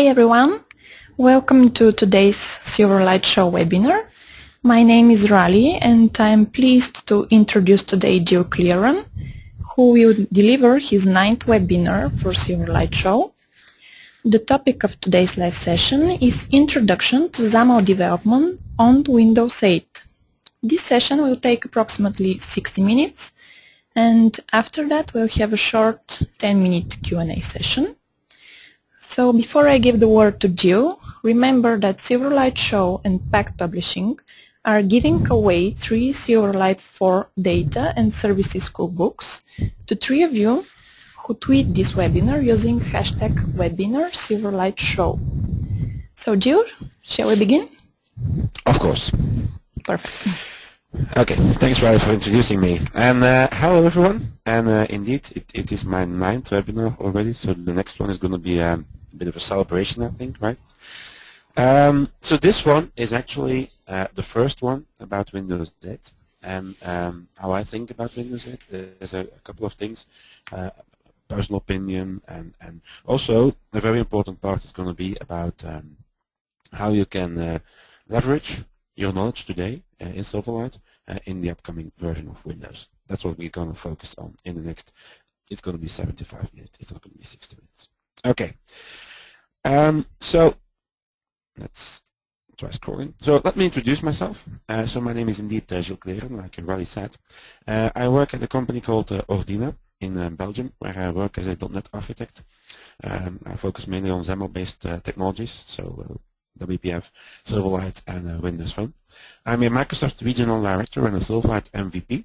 everyone, welcome to today's Silverlight Show webinar. My name is Rally and I am pleased to introduce today Gill Cleeren, who will deliver his 9th webinar for Silverlight Show. The topic of today's live session is Introduction to XAML Development on Windows 8. This session will take approximately 60 minutes, and after that we'll have a short 10-minute Q&A session. So before I give the word to Gill, remember that Silverlight Show and Pact Publishing are giving away 3 Silverlight 4 data and services school books to 3 of you who tweet this webinar using hashtag #WebinarSilverlightShow. So Gill, shall we begin? Of course. Perfect. Okay, thanks Riley for introducing me. And hello everyone. And indeed, it is my 9th webinar already, so the next one is going to be a bit of a celebration, I think, right? So this one is actually the first one about Windows 8. And how I think about Windows 8 is a couple of things. Personal opinion, and also a very important part is going to be about how you can leverage your knowledge today in Silverlight in the upcoming version of Windows. That's what we're going to focus on in the next. It's going to be 75 minutes. It's not going to be 60 minutes. Okay. So let's try scrolling. So let me introduce myself. So my name is indeed Gill Cleeren, like Rally said. I work at a company called Ordina in Belgium, where I work as a .NET architect. I focus mainly on XAML-based technologies, so WPF, Silverlight, and Windows Phone. I'm a Microsoft Regional Director and a Silverlight MVP,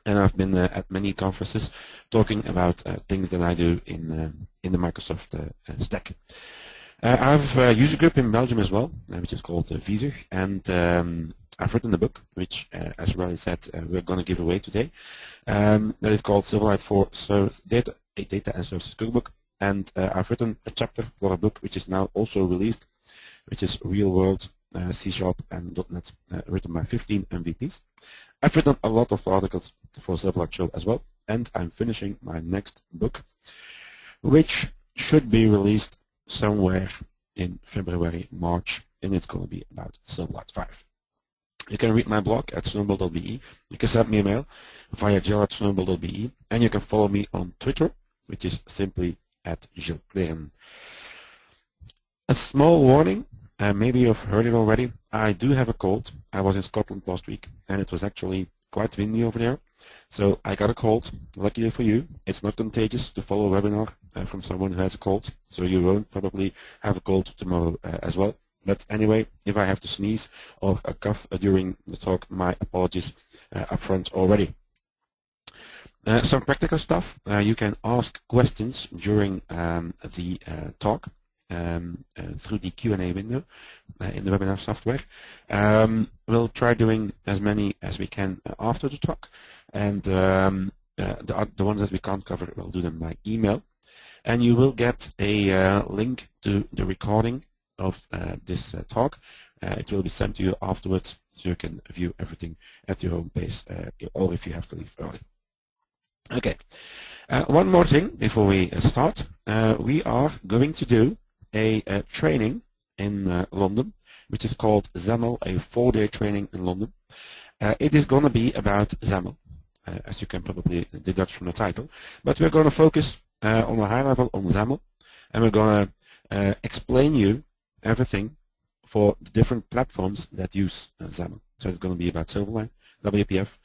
and I've been at many conferences talking about things that I do in the Microsoft stack. I have a user group in Belgium as well, which is called Visor, and I've written a book, which, as Riley said, we're going to give away today. That is called Silverlight 4 Data and Services Cookbook, and I've written a chapter for a book which is now also released, which is Real World C# and .NET, written by 15 MVPs. I've written a lot of articles for Silverlight Show as well, and I'm finishing my next book, which should be released somewhere in February, March, and it's going to be about Silverlight 5. You can read my blog at snowball.be. You can send me a mail via jill@snowball.be, and you can follow me on Twitter, which is simply @Gill Cleeren. A small warning, maybe you've heard it already. I do have a cold. I was in Scotland last week, and it was actually quite windy over there. So I got a cold. Luckily for you, it's not contagious to follow a webinar from someone who has a cold, so you won't probably have a cold tomorrow as well. But anyway, if I have to sneeze or a cough during the talk, my apologies up front already. Some practical stuff. You can ask questions during the talk through the Q&A window in the webinar software. We'll try doing as many as we can after the talk, and the ones that we can't cover, we'll do them by email. And you will get a link to the recording of this talk. It will be sent to you afterwards, so you can view everything at your home pace, or if you have to leave early. Okay. One more thing before we start. We are going to do a training in London, which is called XAML, a 4-day training in London. It is going to be about XAML, as you can probably deduce from the title, but we're going to focus on a high level on XAML, and we're going to explain you everything for the different platforms that use XAML. So it's going to be about Silverlight, WPF,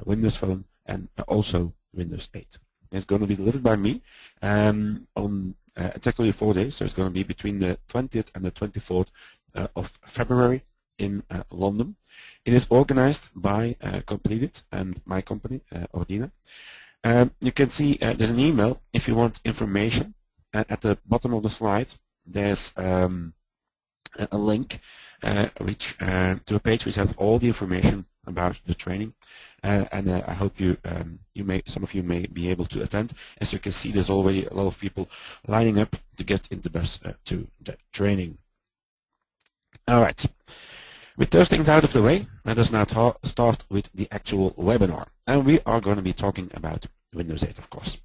Windows Phone, and also Windows 8. It's going to be delivered by me on exactly 4 days, so it's going to be between the 20th and the 24th of February in London. It is organized by Completed and my company, Ordina. You can see there's an email if you want information. At the bottom of the slide, there's a link which to a page which has all the information about the training, and I hope some of you may be able to attend. As you can see, there's already a lot of people lining up to get into bus to the training. All right. With those things out of the way, let us now start with the actual webinar, and we are going to be talking about Windows 8, of course.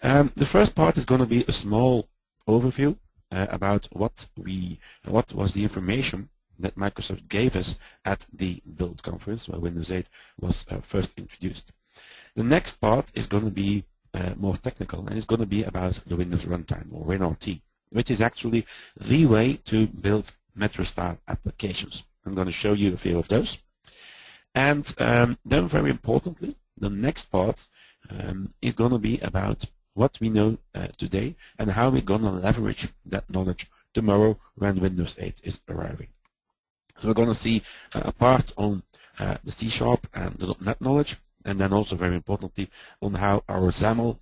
The first part is going to be a small overview about what was the information that Microsoft gave us at the Build conference where Windows 8 was first introduced. The next part is going to be more technical, and it's going to be about the Windows Runtime, or WinRT, which is actually the way to build Metro-style applications. I'm going to show you a few of those. And then very importantly, the next part is going to be about what we know today and how we're going to leverage that knowledge tomorrow when Windows 8 is arriving. So we're going to see a part on the C# and the .NET knowledge, and then also very importantly on how our XAML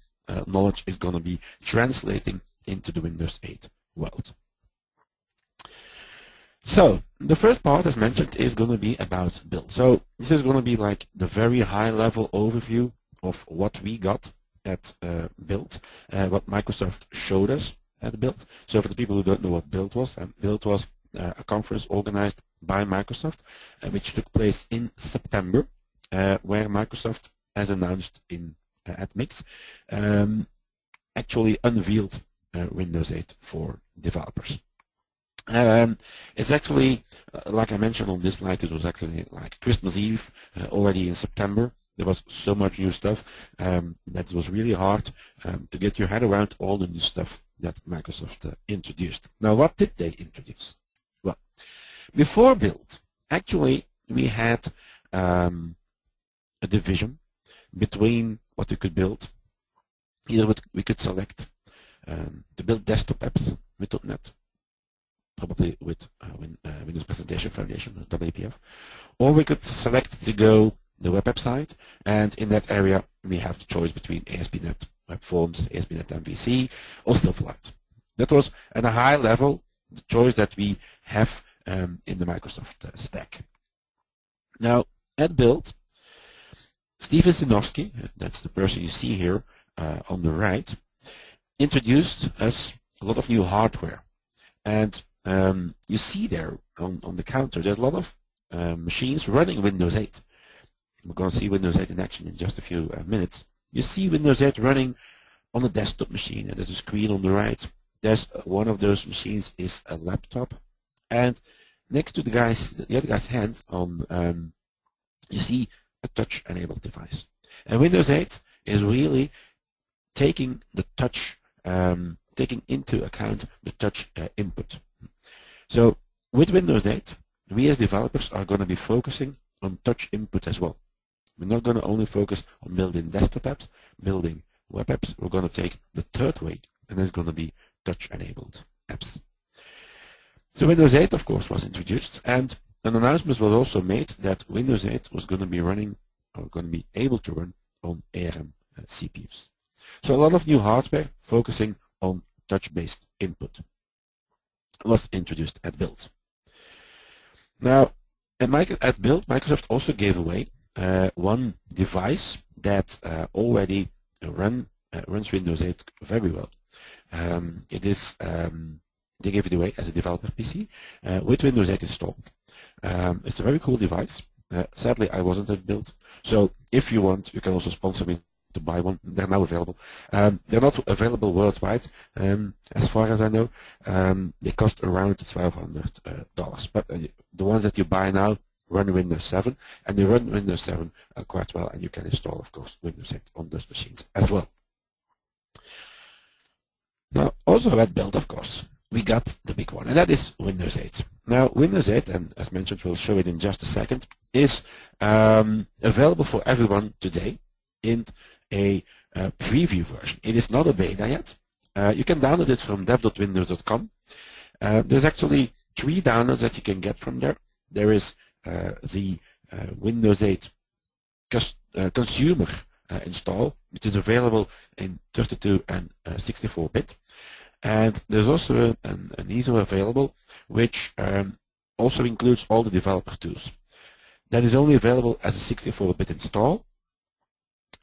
knowledge is going to be translating into the Windows 8 world. So the first part, as mentioned, is going to be about build. So this is going to be like the very high level overview of what we got at build, what Microsoft showed us at build. So for the people who don't know what build was a conference organized by Microsoft, which took place in September, where Microsoft, as announced at Mix, actually unveiled Windows 8 for developers. It's actually, like I mentioned on this slide, it was actually like Christmas Eve, already in September. There was so much new stuff that it was really hard to get your head around all the new stuff that Microsoft introduced. Now, what did they introduce? Well, before build, actually, we had a division between what we could build. Either we could select to build desktop apps with .NET, probably with Windows Presentation Foundation, WPF, or we could select to go the web app side, and in that area we have the choice between ASP.NET Web Forms, ASP.NET MVC, or Silverlight. That was at a high level the choice that we have in the Microsoft stack. Now at build, Steven Sinofsky, that's the person you see here on the right, introduced us a lot of new hardware, and you see there on the counter there's a lot of machines running Windows 8. We're going to see Windows 8 in action in just a few minutes. You see Windows 8 running on a desktop machine, and there's a screen on the right. There's one of those machines is a laptop, and next to the other guy's hand on you see a touch-enabled device. And Windows 8 is really taking the touch, taking into account the touch input. So with Windows 8, we as developers are going to be focusing on touch input as well. We're not going to only focus on building desktop apps, building web apps. We're going to take the third way, and it's going to be touch-enabled apps. So Windows 8, of course, was introduced, and an announcement was also made that Windows 8 was going to be running, or going to be able to run on ARM CPUs. So a lot of new hardware focusing on touch-based input was introduced at build. Now, at build, Microsoft also gave away one device that already runs Windows 8 very well. It is they gave it away as a developer PC with Windows 8 installed. It's a very cool device. Sadly, I wasn't at build, so if you want, you can also sponsor me to buy one. They're now available. They're not available worldwide, as far as I know. They cost around $1,200, but the ones that you buy now run Windows 7, and they run Windows 7 quite well, and you can install, of course, Windows 8 on those machines as well. Now, also at build, of course, we got the big one, and that is Windows 8. Now, Windows 8, and as mentioned, we'll show it in just a second, is available for everyone today in a preview version. It is not a beta yet. You can download it from dev.windows.com. There's actually 3 downloads that you can get from there. There is the Windows 8 consumer install, which is available in 32 and 64-bit. And there's also an ISO available, which also includes all the developer tools. That is only available as a 64-bit install.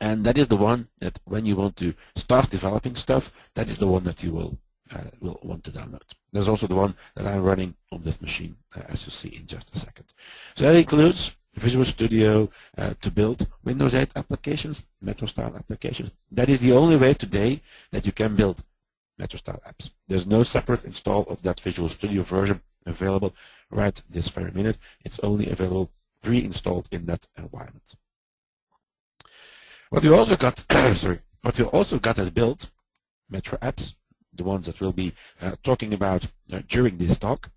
And that is the one that when you want to start developing stuff, that is the one that you will want to download. There's also the one that I'm running on this machine, as you see in just a second. So that includes Visual Studio to build Windows 8 applications, Metro-style applications. That is the only way today that you can build Metro style apps. There's no separate install of that Visual Studio version available right this very minute. It's only available pre-installed in that environment. What we also got, what we also got as built, Metro apps, the ones that we'll be talking about during this talk.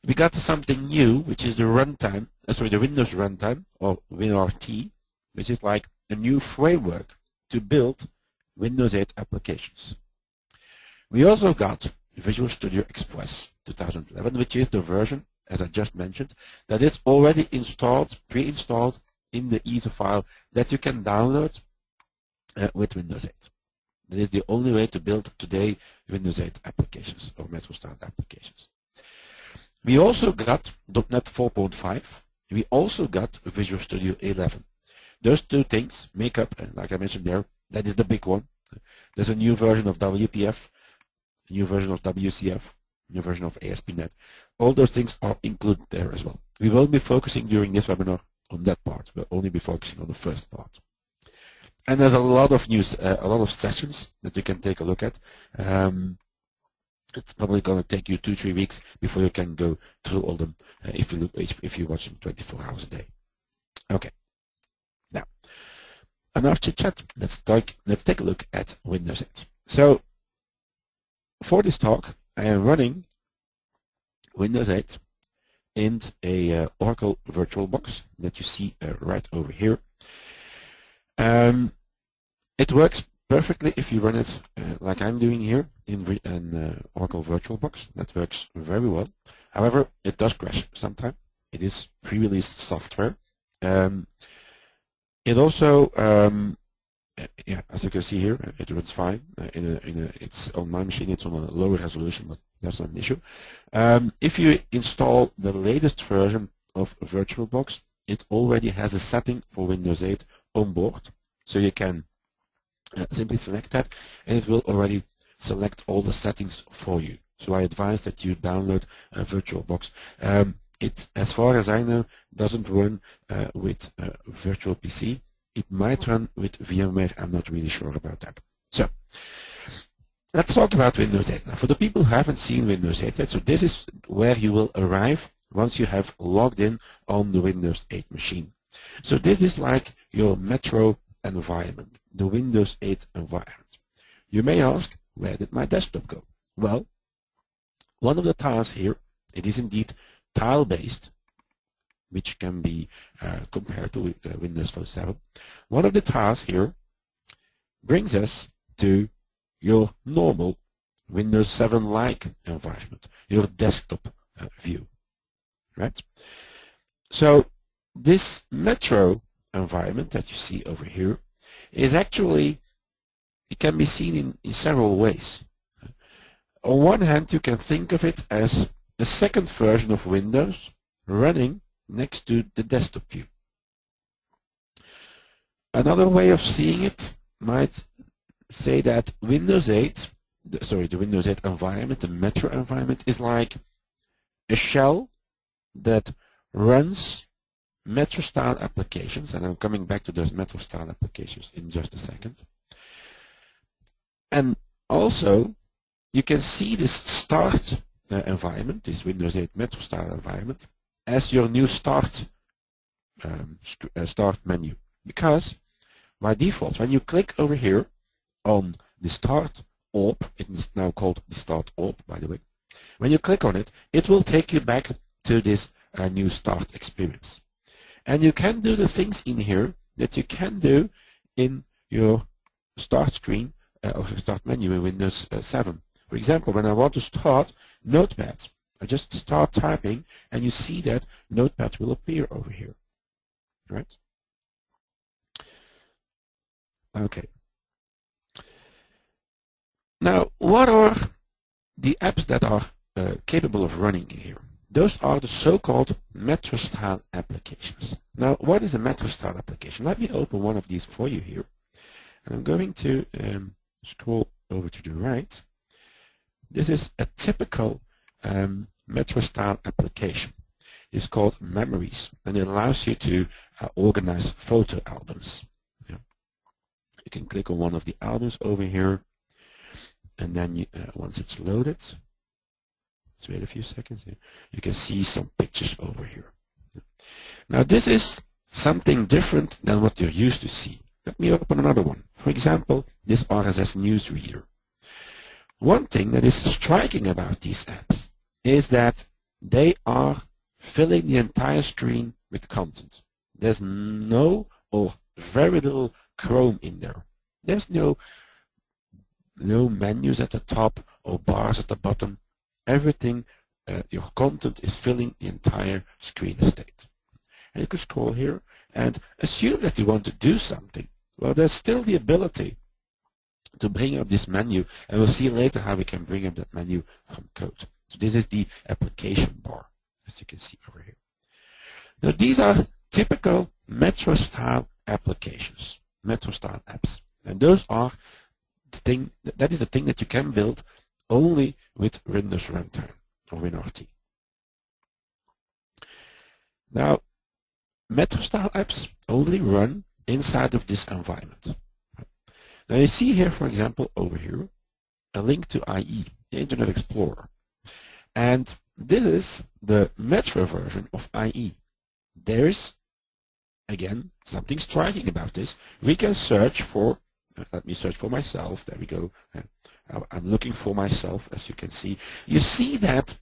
We got something new, which is the runtime, the Windows Runtime, or WinRT, which is like a new framework to build Windows 8 applications. We also got Visual Studio Express 2011, which is the version, as I just mentioned, that is already installed, pre-installed in the ISO file that you can download with Windows 8. That is the only way to build today Windows 8 applications or Metro style applications. We also got .NET 4.5. We also got Visual Studio 11. Those two things make up, like I mentioned there, that is the big one. There's a new version of WPF, a new version of WCF, a new version of ASP.NET. All those things are included there as well. We won't be focusing during this webinar on that part. We'll only be focusing on the first part. And there's a lot of news, a lot of sessions that you can take a look at. It's probably going to take you 2-3 weeks before you can go through all them if you watch them 24 hours a day. Okay. Now, enough chit chat. Let's take a look at Windows 8. So, for this talk, I am running Windows 8 in a Oracle VirtualBox that you see right over here. It works perfectly if you run it like I'm doing here in an Oracle VirtualBox. That works very well. However, it does crash sometimes. It is pre-released software. It also, yeah, as you can see here, it runs fine. It's on my machine. It's on a lower resolution, but that's not an issue. If you install the latest version of VirtualBox, it already has a setting for Windows 8 on board, so you can simply select that, and it will already select all the settings for you. So I advise that you download VirtualBox. It, as far as I know, doesn't run with Virtual PC. It might run with VMware. I'm not really sure about that. So let's talk about Windows 8 now. For the people who haven't seen Windows 8 yet, so this is where you will arrive once you have logged in on the Windows 8 machine. So this is like your Metro environment, the Windows 8 environment. You may ask, where did my desktop go? Well, one of the tiles here, it is indeed tile-based, which can be compared to Windows Phone 7. One of the tiles here brings us to your normal Windows 7-like environment, your desktop view, right? So this Metro environment that you see over here is actually, it can be seen in several ways. On one hand, you can think of it as a second version of Windows running next to the desktop view. Another way of seeing it might say that Windows 8, the Windows 8 environment, the Metro environment, is like a shell that runs Metro style applications, and I'm coming back to those Metro style applications in just a second. And also, you can see this start environment, this Windows 8 Metro style environment, as your new start menu. Because by default, when you click over here on the start orb, it is now called the start orb, by the way. When you click on it, it will take you back to this new start experience. And you can do the things in here that you can do in your start screen or start menu in Windows 7. For example, when I want to start Notepad, I just start typing, and you see that Notepad will appear over here, right? Okay. Now, what are the apps that are capable of running in here? Those are the so-called Metro style applications. Now, what is a Metro style application? Let me open one of these for you here. And I'm going to scroll over to the right. This is a typical Metro style application. It's called Memories, and it allows you to organize photo albums. Yeah. You can click on one of the albums over here. and then you, once it's loaded, let's wait a few seconds here, you can see some pictures over here. Now this is something different than what you're used to see. Let me open another one. For example, this RSS news reader. One thing that is striking about these apps is that they are filling the entire screen with content. There's no or very little Chrome in there. There's no menus at the top or bars at the bottom. Everything, your content is filling the entire screen estate. And you can scroll here and assume that you want to do something. Well, there's still the ability to bring up this menu, and we'll see later how we can bring up that menu from code. So this is the application bar, as you can see over here. Now these are typical Metro style applications, Metro style apps, and those are the thing that is the thing that you can build only with Windows Runtime or WinRT. Now, Metro style apps only run inside of this environment. Now you see here, for example, over here, a link to IE, the Internet Explorer. And this is the Metro version of IE. There's, again, something striking about this. We can search for, let me search for myself, there we go. I'm looking for myself, as you can see. You see that,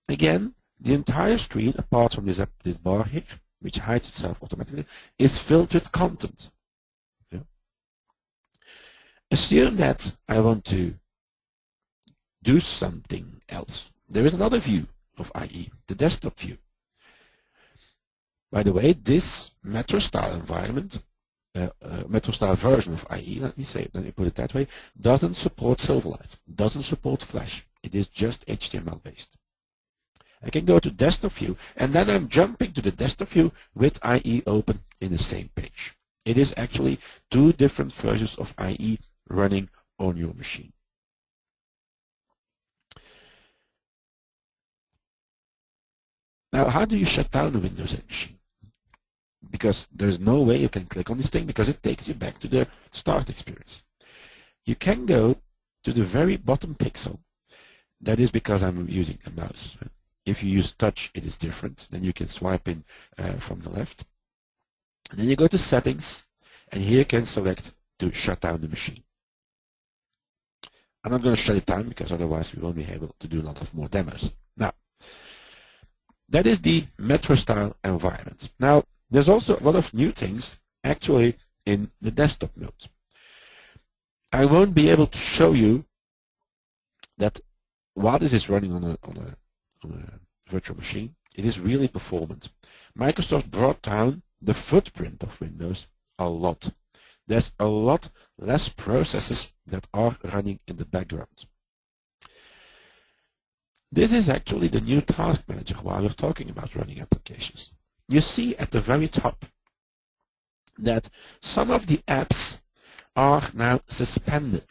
again, the entire screen, apart from this bar here, which hides itself automatically, is filled with content. Yeah. Assume that I want to do something else. There is another view of IE, the desktop view. By the way, this Metro style environment, Metro style version of IE, let me put it that way, doesn't support Silverlight, doesn't support Flash. It is just HTML based. I can go to desktop view, and then I'm jumping to the desktop view with IE open in the same page. It is actually two different versions of IE running on your machine. Now, how do you shut down the Windows 8 machine? Because there's no way you can click on this thing because it takes you back to the start experience. You can go to the very bottom pixel. That is because I'm using a mouse. If you use touch, it is different. Then you can swipe in from the left. And then you go to settings, and here you can select to shut down the machine. I'm not going to shut it down because otherwise we won't be able to do a lot of more demos. Now, that is the Metro style environment. Now, there's also a lot of new things actually in the desktop mode. I won't be able to show you that while this is running on a virtual machine, it is really performant. Microsoft brought down the footprint of Windows a lot. There's a lot less processes that are running in the background. This is actually the new task manager while we're talking about running applications. You see at the very top that some of the apps are now suspended.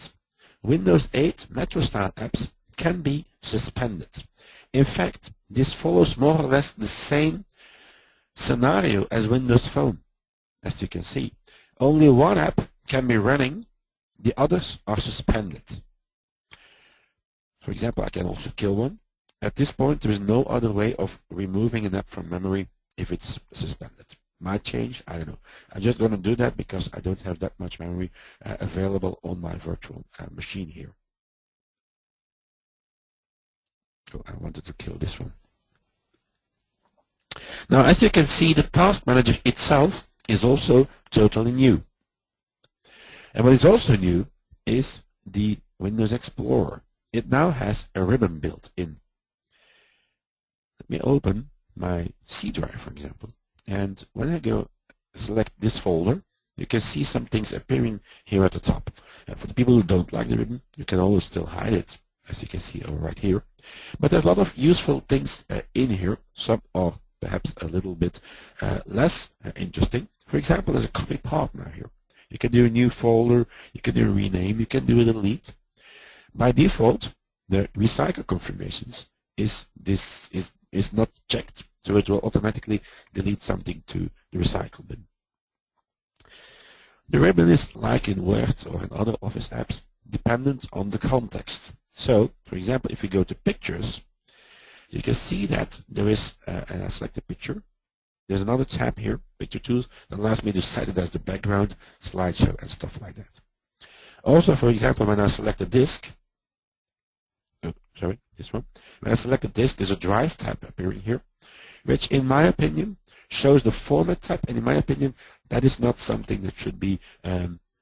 Windows 8 Metro style apps can be suspended. In fact, this follows more or less the same scenario as Windows Phone. As you can see, only one app can be running, the others are suspended. For example, I can also kill one. At this point, there is no other way of removing an app from memory if it's suspended. Might change, I don't know. I'm just going to do that because I don't have that much memory available on my virtual machine here. So I wanted to kill this one. Now, as you can see, the task manager itself is also totally new. And what is also new is the Windows Explorer. It now has a ribbon built in. Let me open my C drive, for example. And when I go select this folder, you can see some things appearing here at the top. And for the people who don't like the ribbon, you can always still hide it, as you can see over right here. But there's a lot of useful things in here. Some are perhaps a little bit less interesting. For example, there's a copy partner here. You can do a new folder, you can do a rename, you can do a delete. By default, the recycle confirmations is not checked, so it will automatically delete something to the recycle bin. The ribbon is like in Word or in other Office apps, dependent on the context. So, for example, if we go to pictures, you can see that there is, and I select a picture, there's another tab here, Picture Tools, that allows me to set it as the background, slideshow, and stuff like that. Also, for example, when I select a disk, this one, when I select a disk, there's a Drive tab appearing here, which in my opinion shows the Format tab, and in my opinion that is not something that should be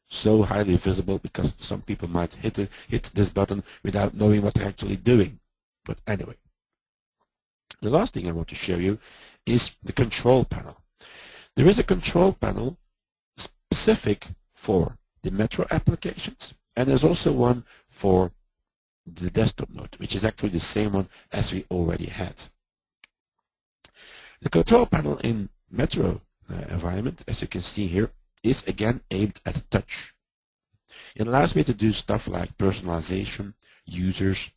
so highly visible, because some people might hit this button without knowing what they're actually doing. But anyway, the last thing I want to show you is the control panel. There is a control panel specific for the Metro applications, and there's also one for the desktop mode, which is actually the same one as we already had. The control panel in Metro environment, as you can see here, is again aimed at touch. It allows me to do stuff like personalization, users,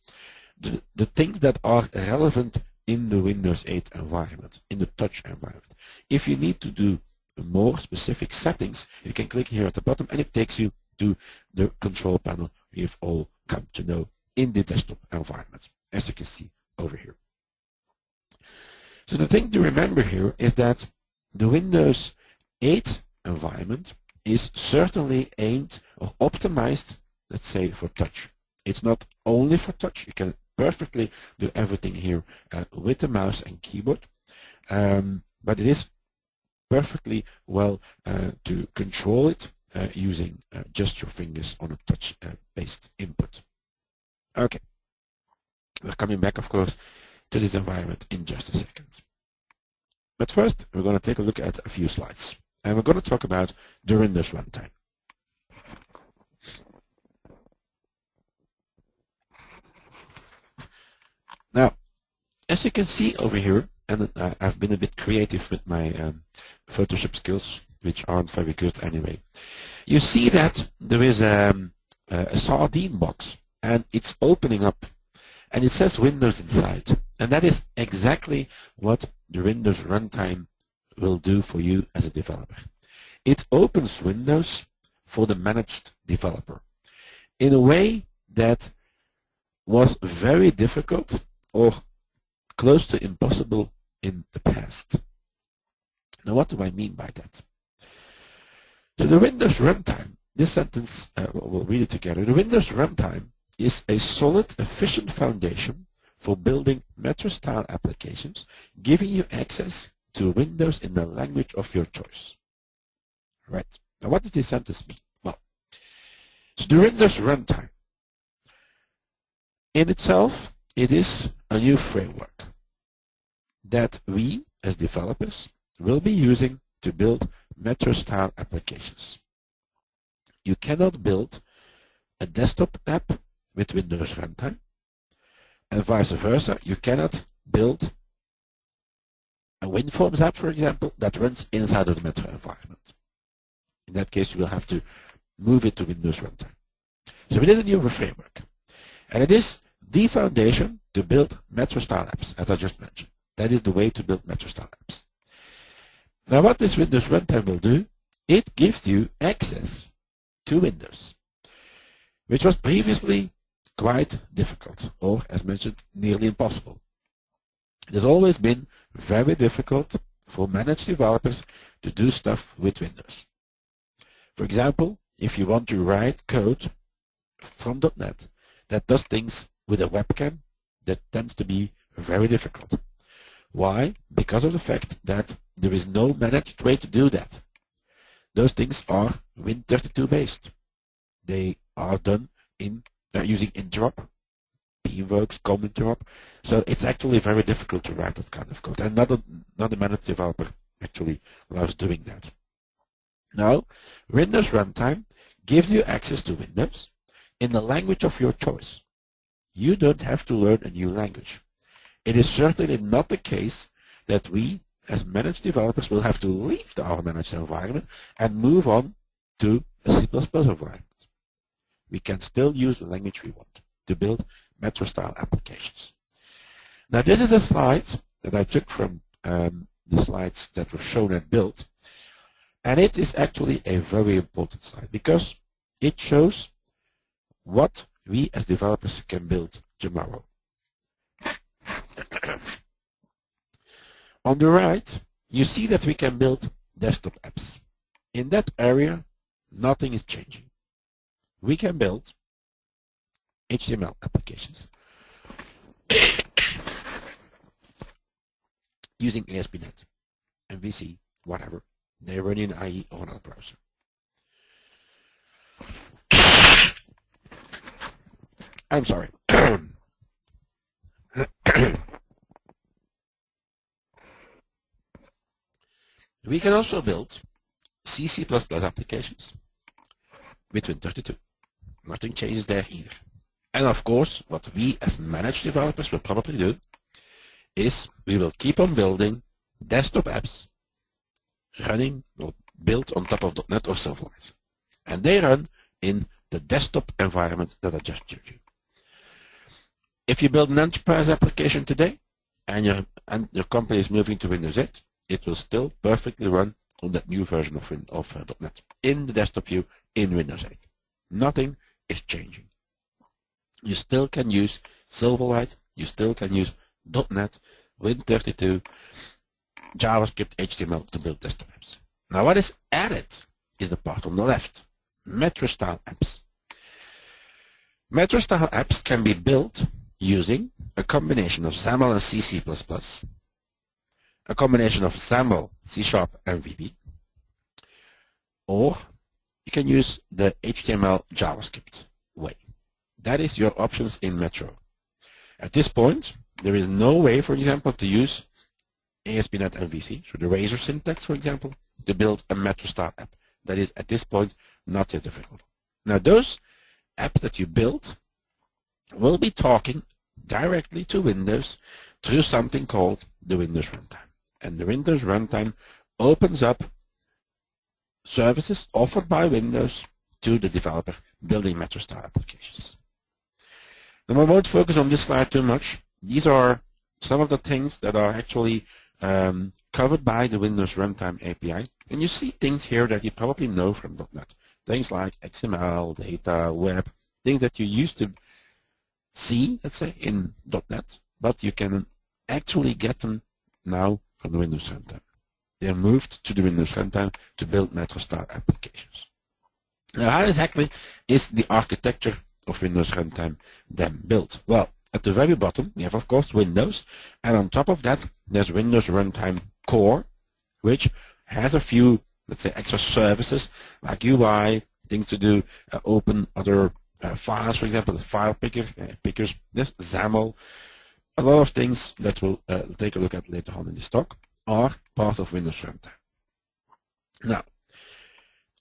the things that are relevant in the Windows 8 environment, in the touch environment. If you need to do more specific settings, you can click here at the bottom and it takes you to the control panel we've all come to know in the desktop environment, as you can see over here. So the thing to remember here is that the Windows 8 environment is certainly aimed or optimized, let's say, for touch. It's not only for touch. You can perfectly do everything here with the mouse and keyboard, but it is perfectly well to control it using just your fingers on a touch-based input. Okay, we're coming back, of course, to this environment in just a second. But first, we're going to take a look at a few slides, and we're going to talk about the Windows Runtime. Now, as you can see over here, and I've been a bit creative with my Photoshop skills, which aren't very good anyway. You see that there is a sardine box, and it's opening up, and it says Windows inside. And that is exactly what the Windows Runtime will do for you as a developer. It opens Windows for the managed developer in a way that was very difficult or close to impossible in the past. Now, what do I mean by that? So the Windows Runtime, this sentence, we'll read it together. The Windows Runtime is a solid, efficient foundation for building Metro-style applications, giving you access to Windows in the language of your choice. Right. Now, what does this sentence mean? Well, so the Windows Runtime, in itself, it is a new framework that we, as developers, will be using to build Metro-style applications. You cannot build a desktop app with Windows Runtime, and vice versa. You cannot build a WinForms app, for example, that runs inside of the Metro environment. In that case, you will have to move it to Windows Runtime. So it is a new framework, and it is the foundation to build Metro-style apps, as I just mentioned. That is the way to build Metro-style apps. Now, what this Windows Runtime will do, it gives you access to Windows, which was previously quite difficult, or as mentioned, nearly impossible. It has always been very difficult for managed developers to do stuff with Windows. For example, if you want to write code from .NET that does things with a webcam, that tends to be very difficult. Why? Because of the fact that there is no managed way to do that. Those things are Win32 based. They are done in using interop, pinvokes, com interop. So it's actually very difficult to write that kind of code. And not a managed developer actually loves doing that. Now, Windows Runtime gives you access to Windows in the language of your choice. You don't have to learn a new language. It is certainly not the case that we, as managed developers, will have to leave our managed environment and move on to a C++ environment. We can still use the language we want to build Metro-style applications. Now, this is a slide that I took from the slides that were shown at Build, and it is actually a very important slide because it shows what we as developers can build tomorrow. On the right, you see that we can build desktop apps. In that area, nothing is changing. We can build HTML applications using ASP.NET, MVC, whatever. They run in IE or another browser. I'm sorry. We can also build C, C++ applications with Win32. Nothing changes there either. And of course, what we as managed developers will probably do is we will keep on building desktop apps running or built on top of .NET or Silverlight. And they run in the desktop environment that I just showed you. If you build an enterprise application today and your company is moving to Windows 8, it will still perfectly run on that new version of .NET in the desktop view in Windows 8. Nothing is changing. You still can use Silverlight, you still can use .NET, Win32, JavaScript, HTML to build desktop apps. Now what is added is the part on the left, Metro-style apps. Metro-style apps can be built using a combination of XAML and C++, a combination of XAML, C# and VB, or you can use the HTML JavaScript way. That is your options in Metro. At this point, there is no way, for example, to use ASP.NET MVC, so the Razor syntax, for example, to build a Metro-style app. That is, at this point, not yet available. Now, those apps that you build will be talking directly to Windows through something called the Windows Runtime. And the Windows Runtime opens up services offered by Windows to the developer building Metro-style applications. Now, I won't focus on this slide too much. These are some of the things that are actually covered by the Windows Runtime API. And you see things here that you probably know from .NET. Things like XML, data, web, things that you used to see, let's say, in .NET, but you can actually get them now from the Windows Runtime. They're moved to the Windows Runtime to build Metro-style applications. Now, how exactly is the architecture of Windows Runtime then built? Well, at the very bottom, we have, of course, Windows, and on top of that, there's Windows Runtime Core, which has a few, let's say, extra services like UI, things to do, open other files, for example, the file pickers, this XAML, a lot of things that we'll take a look at later on in this talk are part of Windows Runtime. Now,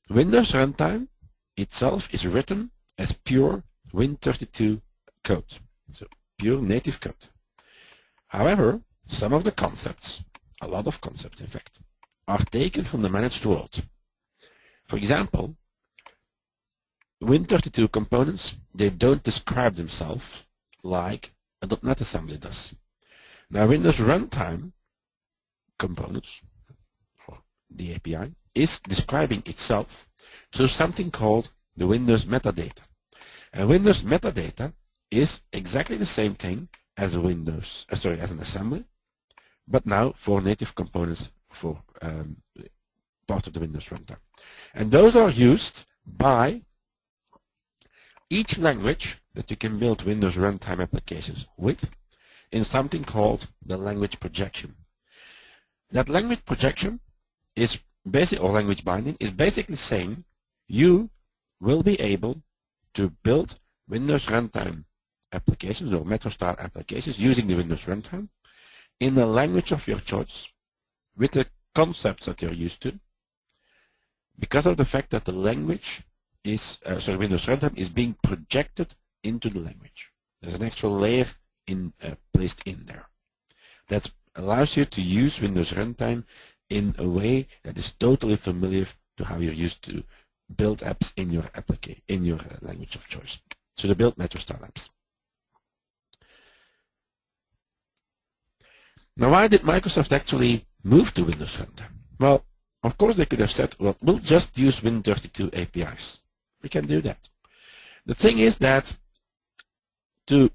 Windows Runtime itself is written as pure Win32 code, so pure native code. However, some of the concepts, a lot of concepts in fact, are taken from the managed world. For example, Win32 components, they don't describe themselves like a .NET assembly does. Now, Windows Runtime components, or the API, is describing itself through something called the Windows metadata. And Windows metadata is exactly the same thing as a as an assembly, but now for native components for part of the Windows Runtime. And those are used by each language that you can build Windows Runtime applications with in something called the language projection. That language projection is or language binding is basically saying you will be able to build Windows Runtime applications or Metro-style applications using the Windows Runtime in the language of your choice with the concepts that you're used to, because of the fact that the language is, Windows Runtime is being projected into the language. There's an extra layer placed in there that allows you to use Windows Runtime in a way that is totally familiar to how you're used to build apps in your language of choice. So to build Metro-style apps. Now, why did Microsoft actually move to Windows Runtime? Well, of course they could have said, well, we'll just use Win32 APIs. We can do that. The thing is that to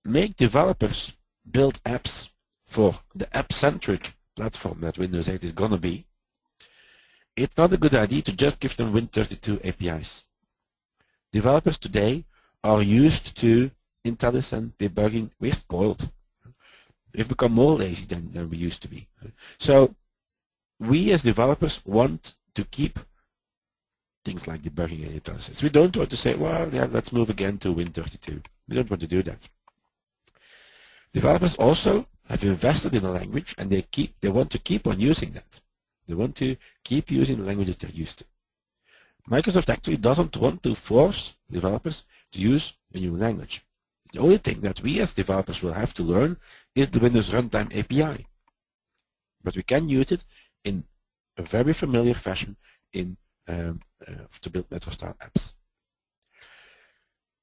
make developers build apps for the app-centric platform that Windows 8 is going to be, it's not a good idea to just give them Win32 APIs. Developers today are used to IntelliSense debugging. We're spoiled. We've become more lazy than we used to be. So we as developers want to keep things like debugging and IntelliSense. We don't want to say, well, yeah, let's move again to Win32. We don't want to do that. Developers also have invested in a language, and they want to keep on using that. They want to keep using the languages they're used to. Microsoft actually doesn't want to force developers to use a new language. The only thing that we as developers will have to learn is the Windows Runtime API. But we can use it in a very familiar fashion to build Metro-style apps.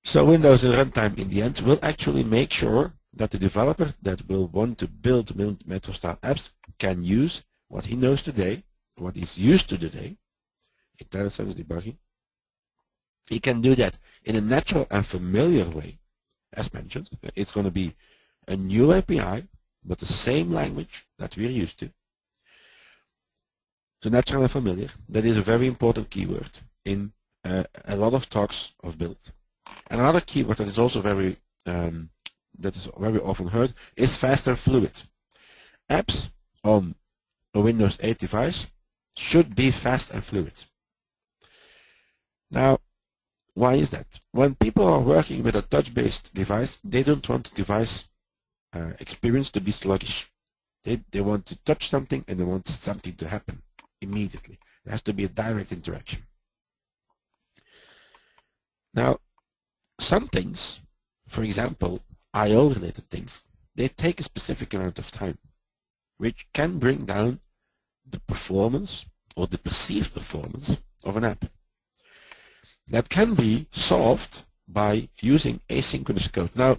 So Windows Runtime in the end will actually make sure that the developer that will want to build Metro-style apps can use what he knows today, what he's used to today, IntelliSense debugging. He can do that in a natural and familiar way. As mentioned, it's going to be a new API, but the same language that we're used to. So natural and familiar, that is a very important keyword in a lot of talks of build. And another keyword that is also very often heard is fast and fluid. Apps on a Windows 8 device should be fast and fluid. Now, why is that? When people are working with a touch-based device, they don't want the device experience to be sluggish. They want to touch something and they want something to happen immediately. There has to be a direct interaction. Now, some things, for example, I/O-related things, they take a specific amount of time, which can bring down the performance or the perceived performance of an app. That can be solved by using asynchronous code. Now,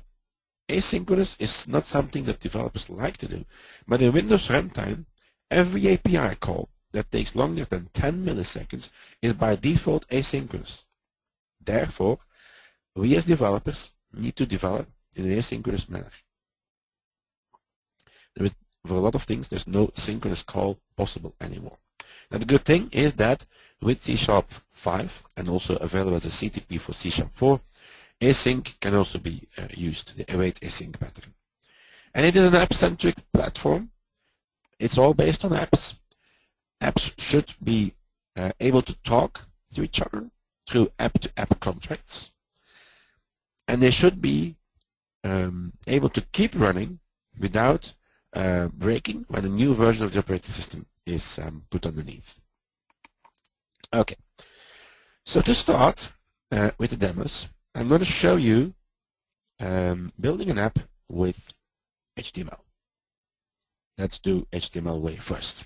asynchronous is not something that developers like to do, but in Windows Runtime, every API call that takes longer than 10 milliseconds is by default asynchronous. Therefore, we as developers need to develop in an asynchronous manner. For a lot of things, there's no synchronous call possible anymore. Now, the good thing is that with C#5 and also available as a CTP for C#4, async can also be used, the await async pattern. And it is an app-centric platform. It's all based on apps. Apps should be able to talk to each other through app-to-app contracts. And they should be able to keep running without breaking when a new version of the operating system is put underneath. Okay, so to start with the demos, I'm going to show you building an app with HTML. Let's do HTML way first.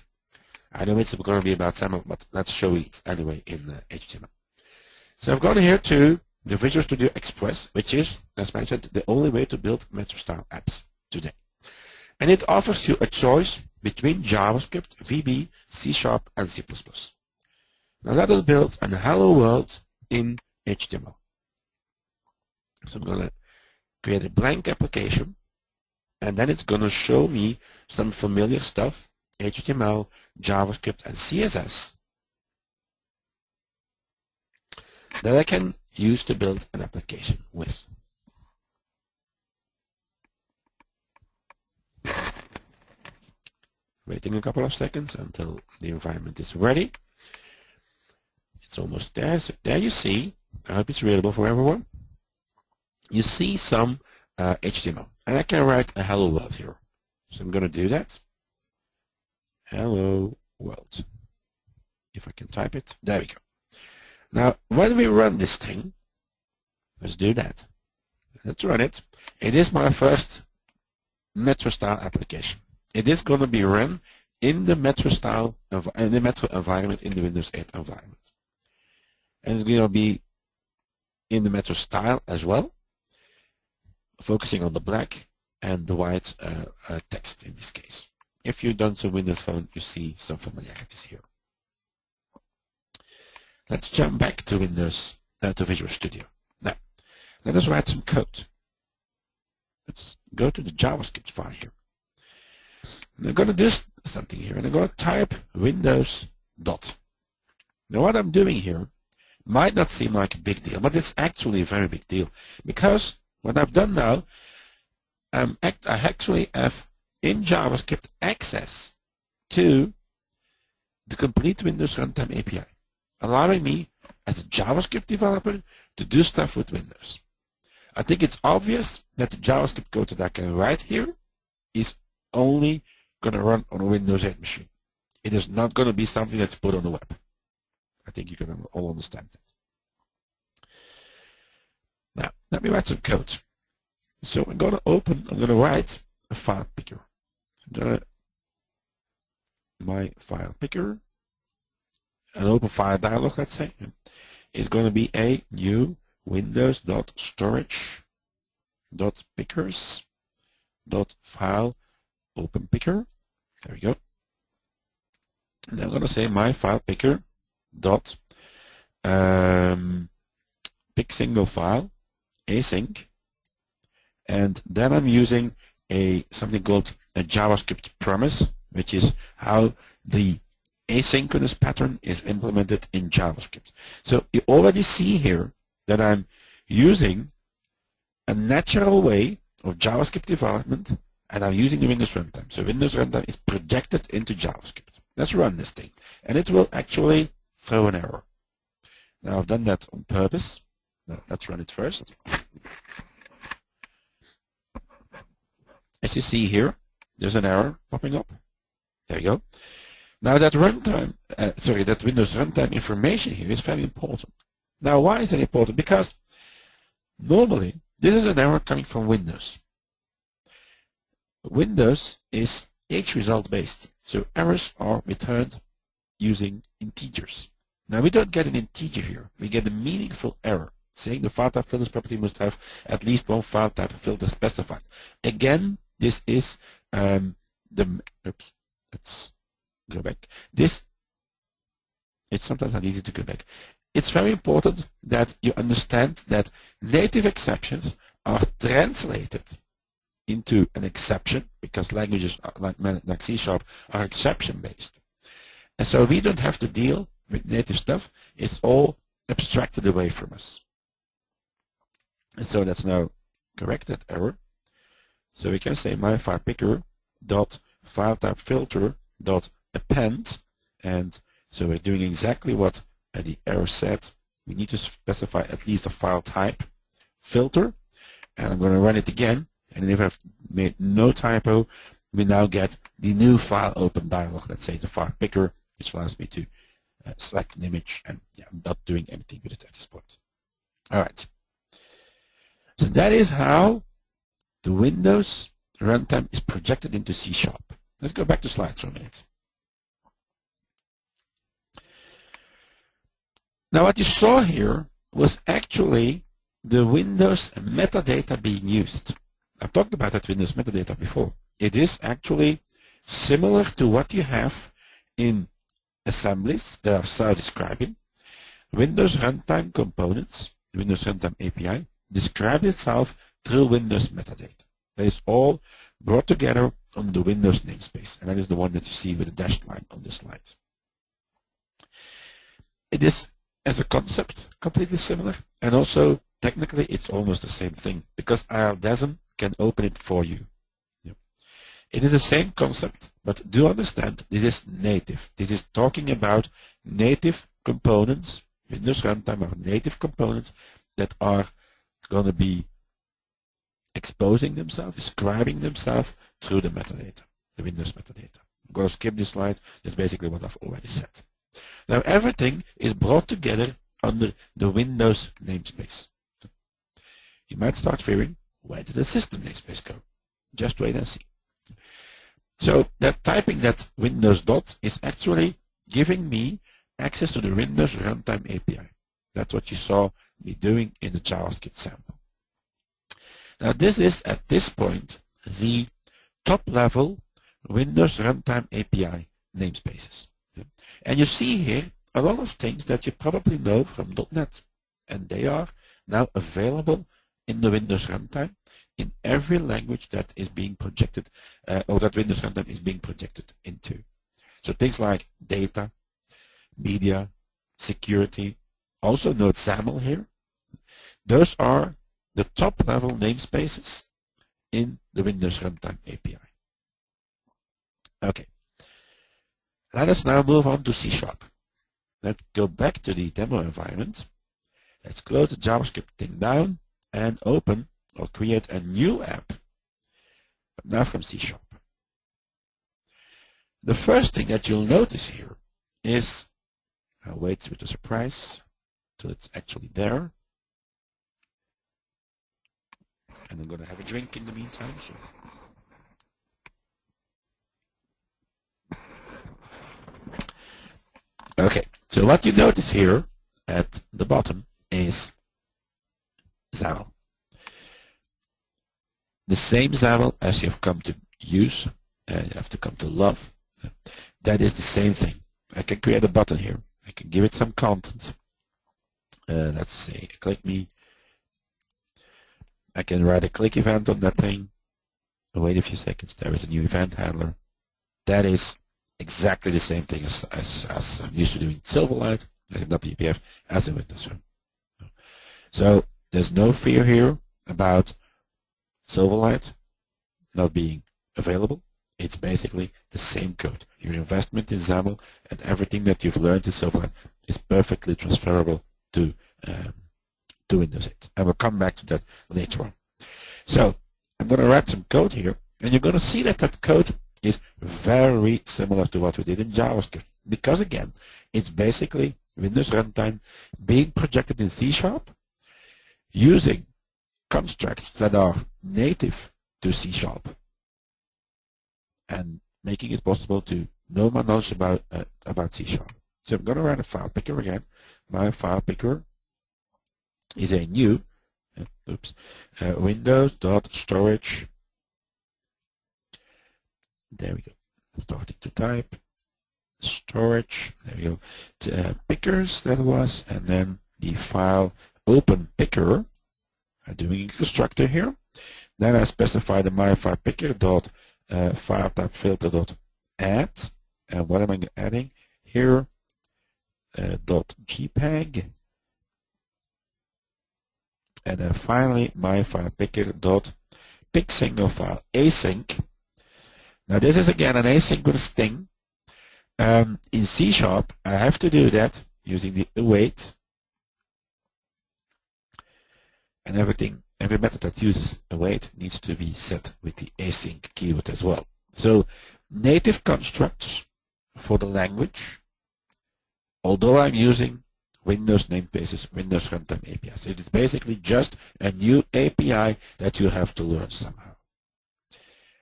I know it's going to be about XAML, but let's show it anyway in HTML. So I've gone here to the Visual Studio Express, which is, as mentioned, the only way to build Metro-style apps today. And it offers you a choice between JavaScript, VB, C# and C++. Now let us build an hello world in HTML. So I'm going to create a blank application, and then it's going to show me some familiar stuff, HTML, JavaScript, and CSS, that I can use to build an application with. Waiting a couple of seconds until the environment is ready. It's almost there. So there you see, I hope it's readable for everyone. You see some HTML. And I can write a hello world here. So I'm going to do that. Hello world. If I can type it. There we go. Now, when we run this thing, let's do that. Let's run it. It is my first Metro-style application. It is going to be run in the Metro-style, in the Metro environment, in the Windows 8 environment. And it's going to be in the Metro style as well, focusing on the black and the white text in this case. If you've done some Windows Phone, you see some familiarities here. Let's jump back to Windows, to Visual Studio. Now, Let us write some code. Let's go to the JavaScript file here. And I'm going to do something here, and I'm going to type Windows dot. Now what I'm doing here might not seem like a big deal, but it's actually a very big deal, because what I've done now, I actually have in JavaScript access to the complete Windows Runtime API, allowing me as a JavaScript developer to do stuff with Windows. I think it's obvious that the JavaScript code that I can write here is only going to run on a Windows 8 machine. It is not going to be something that's put on the web. I think you can all understand that. Now, let me write some code. So I'm going to write a file picker. My file picker, an open file dialog, let's say, is going to be a new windows.storage.pickers.file open picker. There we go. And I'm going to say my file picker dot pick single file async, and then I'm using something called a JavaScript promise, which is how the asynchronous pattern is implemented in JavaScript. So you already see here that I'm using a natural way of JavaScript development, and I'm using the Windows Runtime. So Windows Runtime is projected into JavaScript. Let's run this thing, and it will actually throw an error. Now I've done that on purpose. Now, let's run it first. As you see here, there's an error popping up. There you go. Now that runtime, that Windows Runtime information here is very important. Now why is it important? Because normally this is an error coming from Windows. Windows is result based, so errors are returned using integers. Now we don't get an integer here, we get a meaningful error, saying the file type filters property must have at least one file type filter specified. Again, this is let's go back. It's sometimes not easy to go back. It's very important that you understand that native exceptions are translated into an exception, because languages like C# are exception based. And so we don't have to deal with native stuff. It's all abstracted away from us. And so let's now correct that error. So we can say my file picker dot file type filter dot append, and so we're doing exactly what the error said. We need to specify at least a file type filter, and I'm going to run it again, and if I've made no typo, we now get the new file open dialog. Let's say the file picker, which allows me to select an image, and yeah, I'm not doing anything with it at this point. Alright, so that is how the Windows Runtime is projected into C#. Let's go back to slides for a minute. Now what you saw here was actually the Windows metadata being used. I've talked about that Windows metadata before. It is actually similar to what you have in assemblies that are self-describing. Windows Runtime components, Windows Runtime API, describe itself through Windows metadata. That is all brought together on the Windows namespace, and that is the one that you see with the dashed line on this slide. It is, as a concept, completely similar, and also technically it's almost the same thing, because ILDESM can open it for you. It is the same concept, but do understand this is native. This is talking about native components. Windows Runtime are native components that are going to be exposing themselves, describing themselves through the metadata, the Windows metadata. I'm going to skip this slide. That's basically what I've already said. Now everything is brought together under the Windows namespace. You might start fearing, where did the system namespace go? Just wait and see. So that typing that Windows dot is actually giving me access to the Windows Runtime API. That's what you saw me doing in the JavaScript sample. Now this is, at this point, the top level Windows Runtime API namespaces. And you see here a lot of things that you probably know from .NET, and they are now available in the Windows Runtime in every language that is being projected or that Windows Runtime is being projected into. So things like data, media, security, also note XAML here. Those are the top level namespaces in the Windows Runtime API. Okay, let us now move on to C#. Let's go back to the demo environment. Let's close the JavaScript thing down and open or create a new app, but now from C#. The first thing that you'll notice here is, I'll wait with a surprise till it's actually there. And I'm going to have a drink in the meantime. So. Okay, so what you notice here at the bottom is XAML. The same XAML as you've come to use, you have to come to love. That is the same thing. I can create a button here. I can give it some content. Let's say click me. I can write a click event on that thing. Wait a few seconds. There is a new event handler. That is exactly the same thing as I'm used to doing Silverlight, as in WPF, as in Windows. So there's no fear here about Silverlight not being available. It's basically the same code. Your investment in XAML and everything that you've learned in Silverlight is perfectly transferable to Windows 8. And we'll come back to that later on. So I'm going to write some code here, and you're going to see that that code is very similar to what we did in JavaScript. Because again, it's basically Windows Runtime being projected in C# using constructs that are native to C# and making it possible to know my knowledge about C#. So I'm going to run a file picker again. My file picker is a new Windows.storage. There we go. Starting to type storage. There we go. Pickers that was, and then the file open picker. I'm doing a constructor here. Then I specify the my file picker dot file type filter dot add. And what am I adding here? Dot JPEG. And then finally my file picker dot pick single file async. Now this is again an asynchronous thing. In C# I have to do that using the await, and every method that uses await needs to be set with the async keyword as well. So native constructs for the language, although I'm using Windows namespaces, Windows Runtime API. So it's basically just a new API that you have to learn somehow.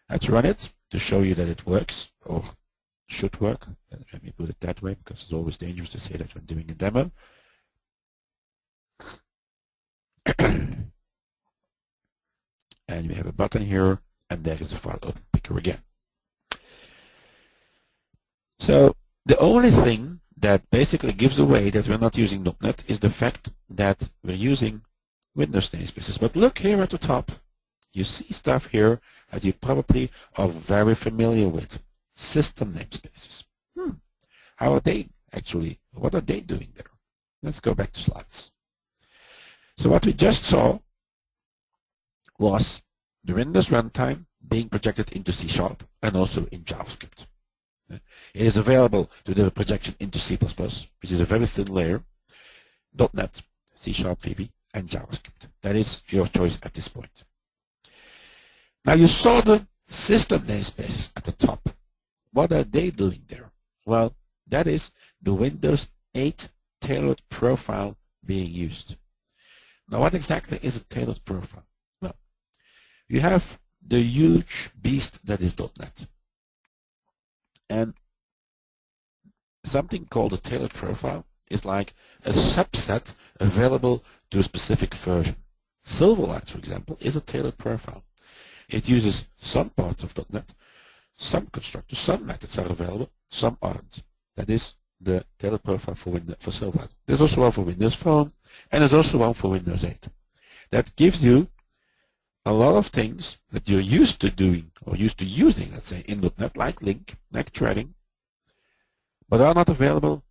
Let's run it to show you that it works, or should work. Let me put it that way, because it's always dangerous to say that when doing a demo. And we have a button here, and there is the file open picker again. So the only thing that basically gives away that we're not using .NET is the fact that we're using Windows namespaces. But look here at the top. You see stuff here that you probably are very familiar with. System namespaces. How are they actually? What are they doing there? Let's go back to slides. So what we just saw was the Windows Runtime being projected into C# and also in JavaScript. It is available to do a projection into C++, which is a very thin layer, .NET, C#, VB, and JavaScript. That is your choice at this point. Now you saw the system namespaces at the top. What are they doing there? Well, that is the Windows 8 tailored profile being used. Now what exactly is a tailored profile? Well, you have the huge beast that is .NET. And something called a tailored profile is like a subset available to a specific version. Silverlight, for example, is a tailored profile. It uses some parts of .NET, some constructors, some methods are available, some aren't. That is the tailored profile for Silverlight. There's also one for Windows Phone, and there's also one for Windows 8. that gives you a lot of things that you're used to doing or used to using, let's say, in .NET, like link, like threading, but are not available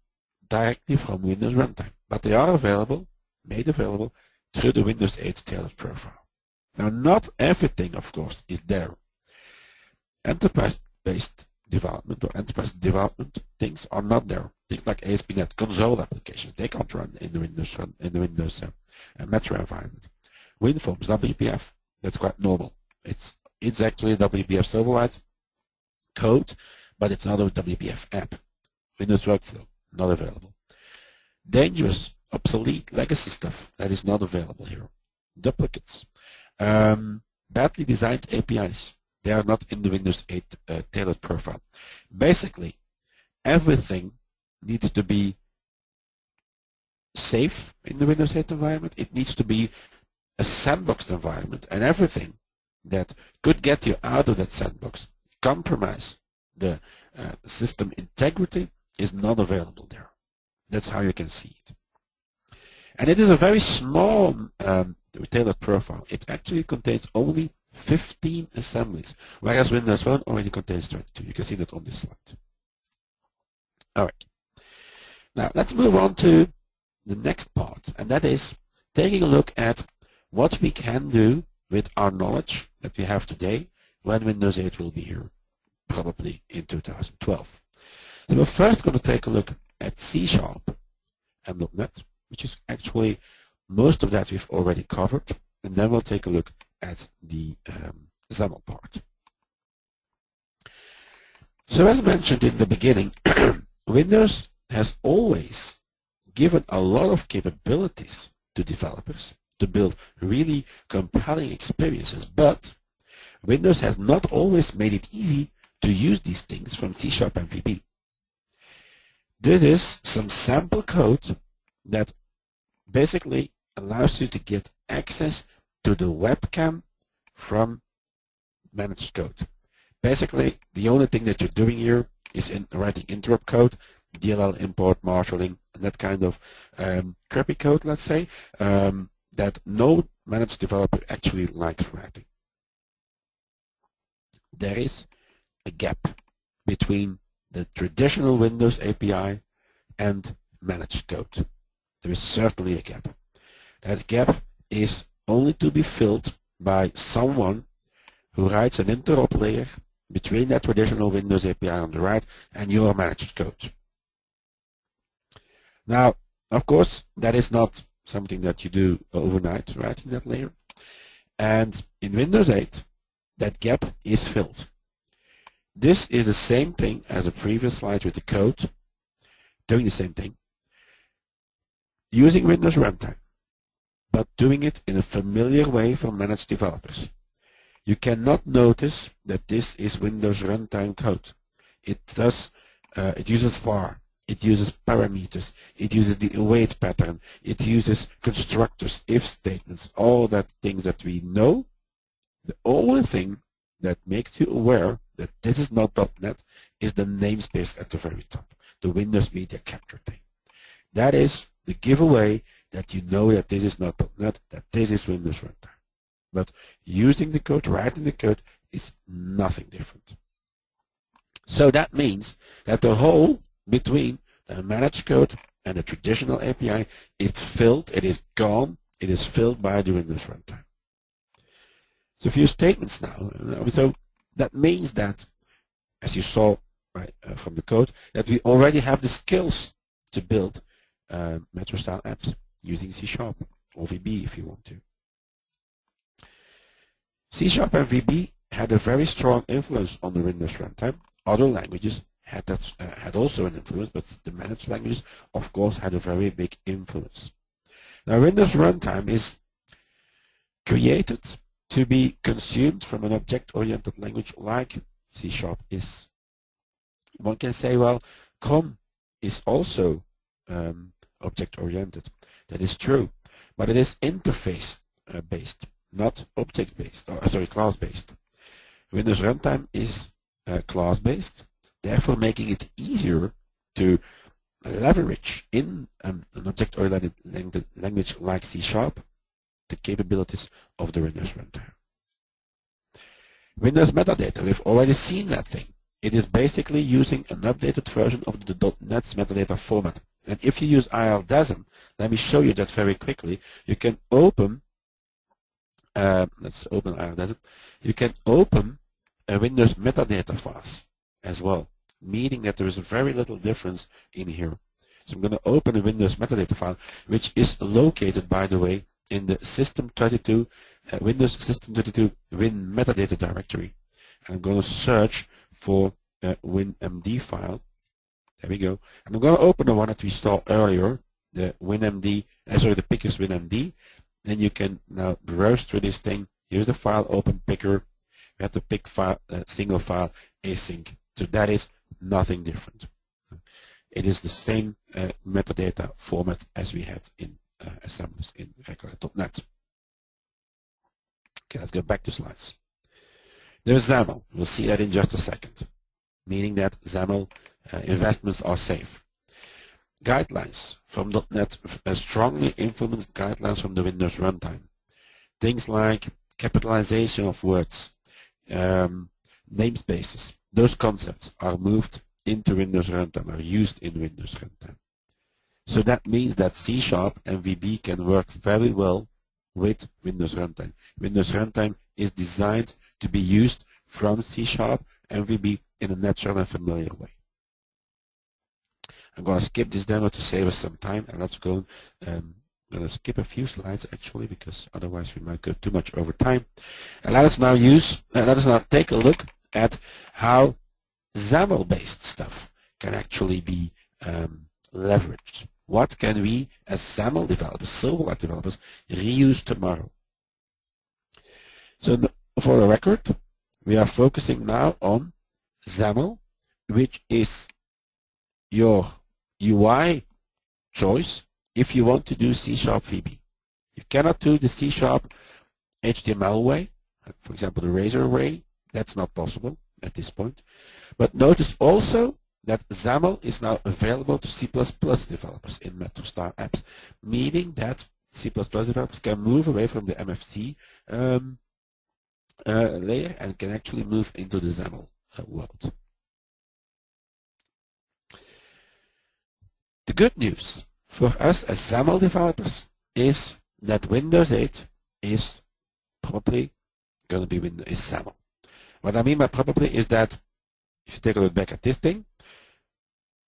directly from Windows Runtime. But they are available, made available, through the Windows 8 tailored profile. Now, not everything, of course, is there. Enterprise-based development or enterprise development things are not there. Things like ASP.NET console applications, they can't run in the Windows Metro environment. WinForms, WPF, that's quite normal. It's actually WPF Silverlight code, but it's not a WPF app. Windows Workflow, not available. Dangerous, obsolete, legacy stuff, that is not available here. Duplicates. Badly designed APIs, they are not in the Windows 8 tailored profile. Basically, everything needs to be safe in the Windows 8 environment. It needs to be a sandboxed environment, and everything that could get you out of that sandbox, compromise the system integrity, is not available there. That's how you can see it. And it is a very small tailored profile. It actually contains only 15 assemblies, whereas Windows Phone already contains 22. You can see that on this slide. All right. Now let's move on to the next part, and that is taking a look at what we can do with our knowledge that we have today when Windows 8 will be here, probably in 2012. So we're first going to take a look at C# and .NET, which is actually most of that we've already covered, and then we'll take a look at the XAML part. So as mentioned in the beginning, Windows has always given a lot of capabilities to developers to build really compelling experiences, but Windows has not always made it easy to use these things from C# and VB. This is some sample code that basically allows you to get access to the webcam from managed code. Basically, the only thing that you're doing here is writing interrupt code, DLL import, marshalling, and that kind of crappy code, let's say, that no managed developer actually likes writing. There is a gap between the traditional Windows API and managed code. There is certainly a gap. That gap is only to be filled by someone who writes an interop layer between that traditional Windows API on the right and your managed code. Now, of course, that is not something that you do overnight, writing that layer. And in Windows 8, that gap is filled. This is the same thing as a previous slide with the code, doing the same thing, using Windows Runtime, but doing it in a familiar way for managed developers. You cannot notice that this is Windows Runtime code. It uses var, it uses parameters, it uses the await pattern, it uses constructors, if statements, all that things that we know. The only thing that makes you aware that this is not .NET is the namespace at the very top, the Windows Media Capture thing. That is the giveaway that you know that this is not .NET, that this is Windows Runtime. But using the code, writing the code, is nothing different. So that means that the hole between the managed code and the traditional API is filled, it is gone, it is filled by the Windows Runtime. So a few statements now. So that means that, as you saw from the code, that we already have the skills to build Metro-style apps using C# or VB if you want to. C# and VB had a very strong influence on the Windows Runtime. Other languages had also an influence, but the managed languages, of course, had a very big influence. Now, Windows Runtime is created to be consumed from an object-oriented language like C# is. One can say, well, COM is also object-oriented. That is true, but it is interface-based, not object-based, sorry, class-based. Windows Runtime is class-based, therefore making it easier to leverage in an object-oriented language like C# the capabilities of the Windows Runtime. Windows metadata, we've already seen that thing. It is basically using an updated version of the .NET's metadata format. And if you use ILDASM, let me show you that very quickly. You can open, let's open ILDASM. You can open a Windows metadata files as well, meaning that there is very little difference in here. So I'm going to open a Windows metadata file, which is located, by the way, in the System32, Windows System32 Win metadata directory. And I'm going to search for a WinMD file. There we go. And I'm going to open the one that we saw earlier, the WinMD, the Pickers WinMD. Then you can now browse through this thing. Here's the file open picker. We have to pick file, single file async. So that is nothing different. It is the same metadata format as we had in assemblies in regular.NET. Okay, let's go back to slides. There's XAML. We'll see that in just a second, meaning that XAML investments are safe. Guidelines from .NET strongly influenced guidelines from the Windows Runtime. Things like capitalization of words, namespaces, those concepts are moved into Windows Runtime, are used in Windows Runtime. So that means that C# and VB can work very well with Windows Runtime. Windows Runtime is designed to be used from C# and VB in a natural and familiar way. I'm going to skip this demo to save us some time, and let's go. I'm going to skip a few slides actually, because otherwise we might go too much over time. And let us now take a look at how XAML-based stuff can actually be leveraged. What can we, as XAML developers, Silverlight developers, reuse tomorrow? So for the record, we are focusing now on XAML, which is your UI choice if you want to do C# VB. You cannot do the C# HTML way, for example the Razor way. That's not possible at this point. But notice also that XAML is now available to C++ developers in MetroStar apps, meaning that C++ developers can move away from the MFC layer and can actually move into the XAML world. The good news for us as XAML developers is that Windows 8 is probably going to be XAML. What I mean by probably is that if you take a look back at this thing,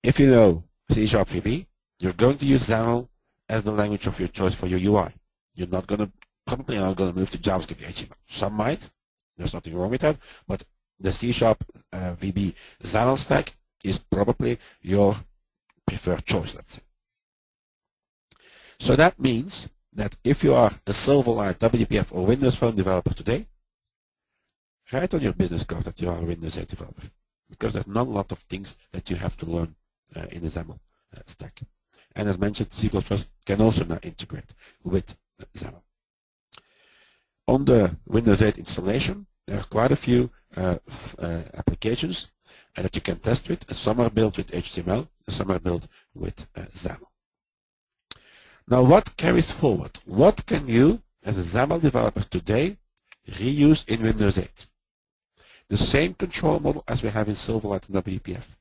if you know C# VB, you're going to use XAML as the language of your choice for your UI. You're not going to, probably not going to move to JavaScript HTML. Some might, there's nothing wrong with that, but the C# VB XAML stack is probably your preferred choice, let's say. So that means that if you are a Silverlight, WPF or Windows Phone developer today, write on your business card that you are a Windows 8 developer, because there's not a lot of things that you have to learn in the XAML stack. And as mentioned, C++ can also now integrate with XAML. On the Windows 8 installation, there are quite a few applications that you can test with. Some are built with HTML, and some are built with XAML. Now what carries forward? What can you, as a XAML developer today, reuse in Windows 8? The same control model as we have in Silverlight and WPF.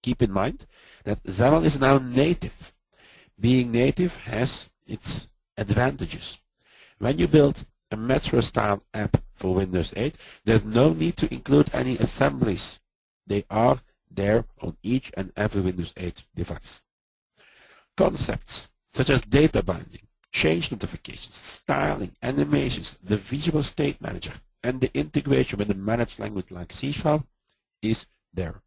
Keep in mind that XAML is now native. Being native has its advantages. When you build a Metro-style app for Windows 8, there's no need to include any assemblies. They are there on each and every Windows 8 device. Concepts such as data binding, change notifications, styling, animations, the visual state manager, and the integration with a managed language like C# is there.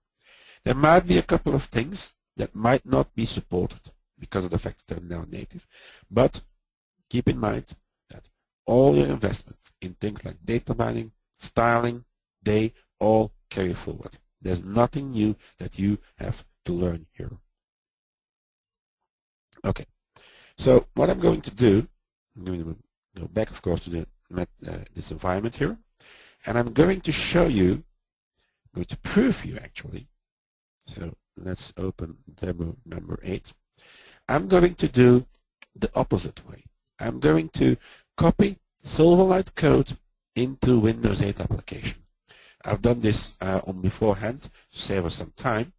There might be a couple of things that might not be supported because of the fact that they're now native, but keep in mind that all your investments in things like data binding, styling, they all carry forward. There's nothing new that you have to learn here. Okay, so what I'm going to do, I'm going to go back, of course, to this environment here, and I'm going to show you, I'm going to prove you actually. So let's open demo number 8. I'm going to do the opposite way. I'm going to copy Silverlight code into Windows 8 application. I've done this on beforehand to save us some time.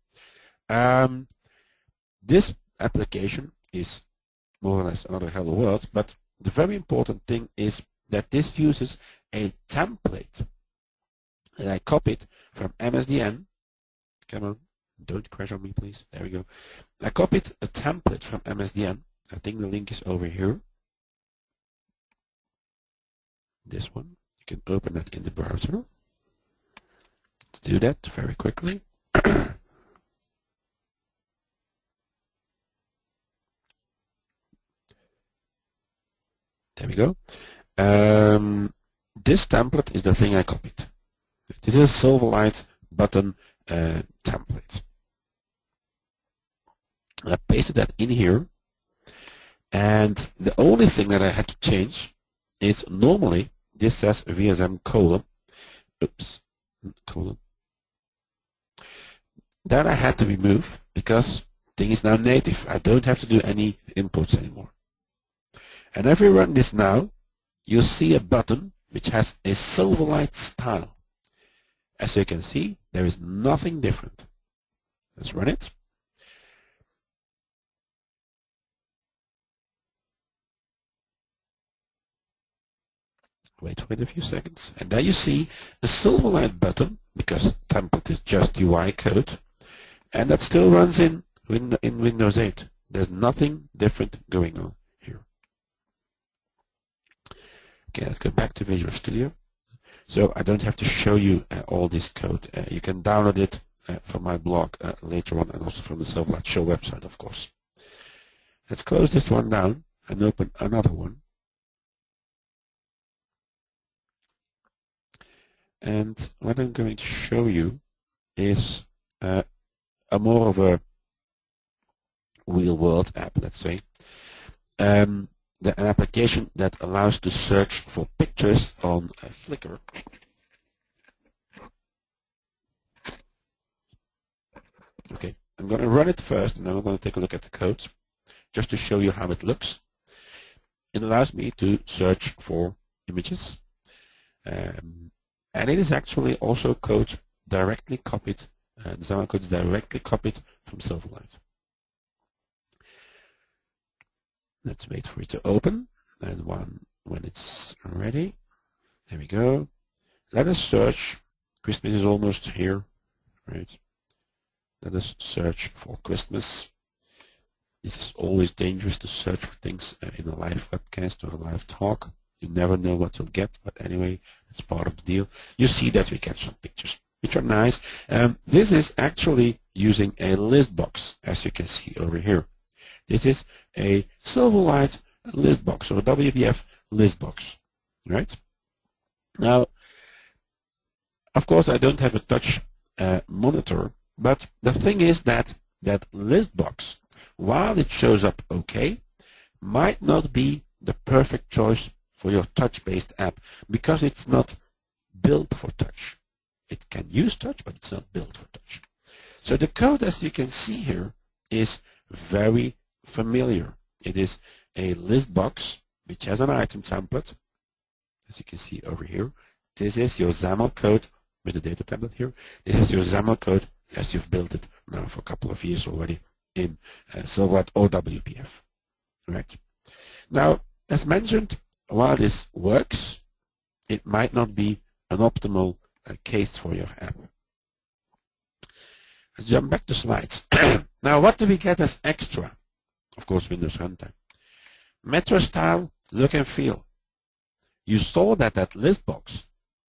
This application is more or less another hello world, but the very important thing is that this uses a template that I copied from MSDN. Come on, don't crash on me, please. There we go. I copied a template from MSDN. I think the link is over here. This one. You can open that in the browser. Let's do that very quickly. There we go. This template is the thing I copied. This is a Silverlight button template. I pasted that in here, and the only thing that I had to change is normally this says VSM colon. Oops, colon. That I had to remove because thing is now native. I don't have to do any inputs anymore. And if we run this now, you'll see a button which has a Silverlight style. As you can see, there is nothing different. Let's run it. Wait a few seconds. And there you see a Silverlight button, because template is just UI code, and that still runs in Windows 8. There's nothing different going on here. Okay, let's go back to Visual Studio. So I don't have to show you all this code. You can download it from my blog later on, and also from the Silverlight Show website, of course. Let's close this one down and open another one. And what I'm going to show you is a more of a real world app, let's say. An application that allows to search for pictures on Flickr. Okay, I'm going to run it first, and then I'm going to take a look at the code, just to show you how it looks. It allows me to search for images. And it is actually also code directly copied, the XAML code is directly copied from Silverlight. Let's wait for it to open, and when it's ready, there we go. Let us search. Christmas is almost here, right? Let us search for Christmas. This is always dangerous to search for things in a live webcast or a live talk. You never know what you'll get, but anyway, it's part of the deal. You see that we get some pictures, which are nice. This is actually using a list box, as you can see over here. This is a Silverlight list box, or a WPF list box, right? Now, of course, I don't have a touch monitor, but the thing is that that list box, while it shows up okay, might not be the perfect choice for your touch-based app, because it's not built for touch. It can use touch, but it's not built for touch. So the code, as you can see here, is very familiar. It is a list box which has an item template, as you can see over here. This is your XAML code with the data template here. This is your XAML code as you've built it now for a couple of years already in Silverlight or WPF. Right. Now, as mentioned, while this works, it might not be an optimal case for your app. Let's jump back to slides. Now, what do we get as extra? Of course, Windows Runtime. Metro style, look and feel. You saw that that list box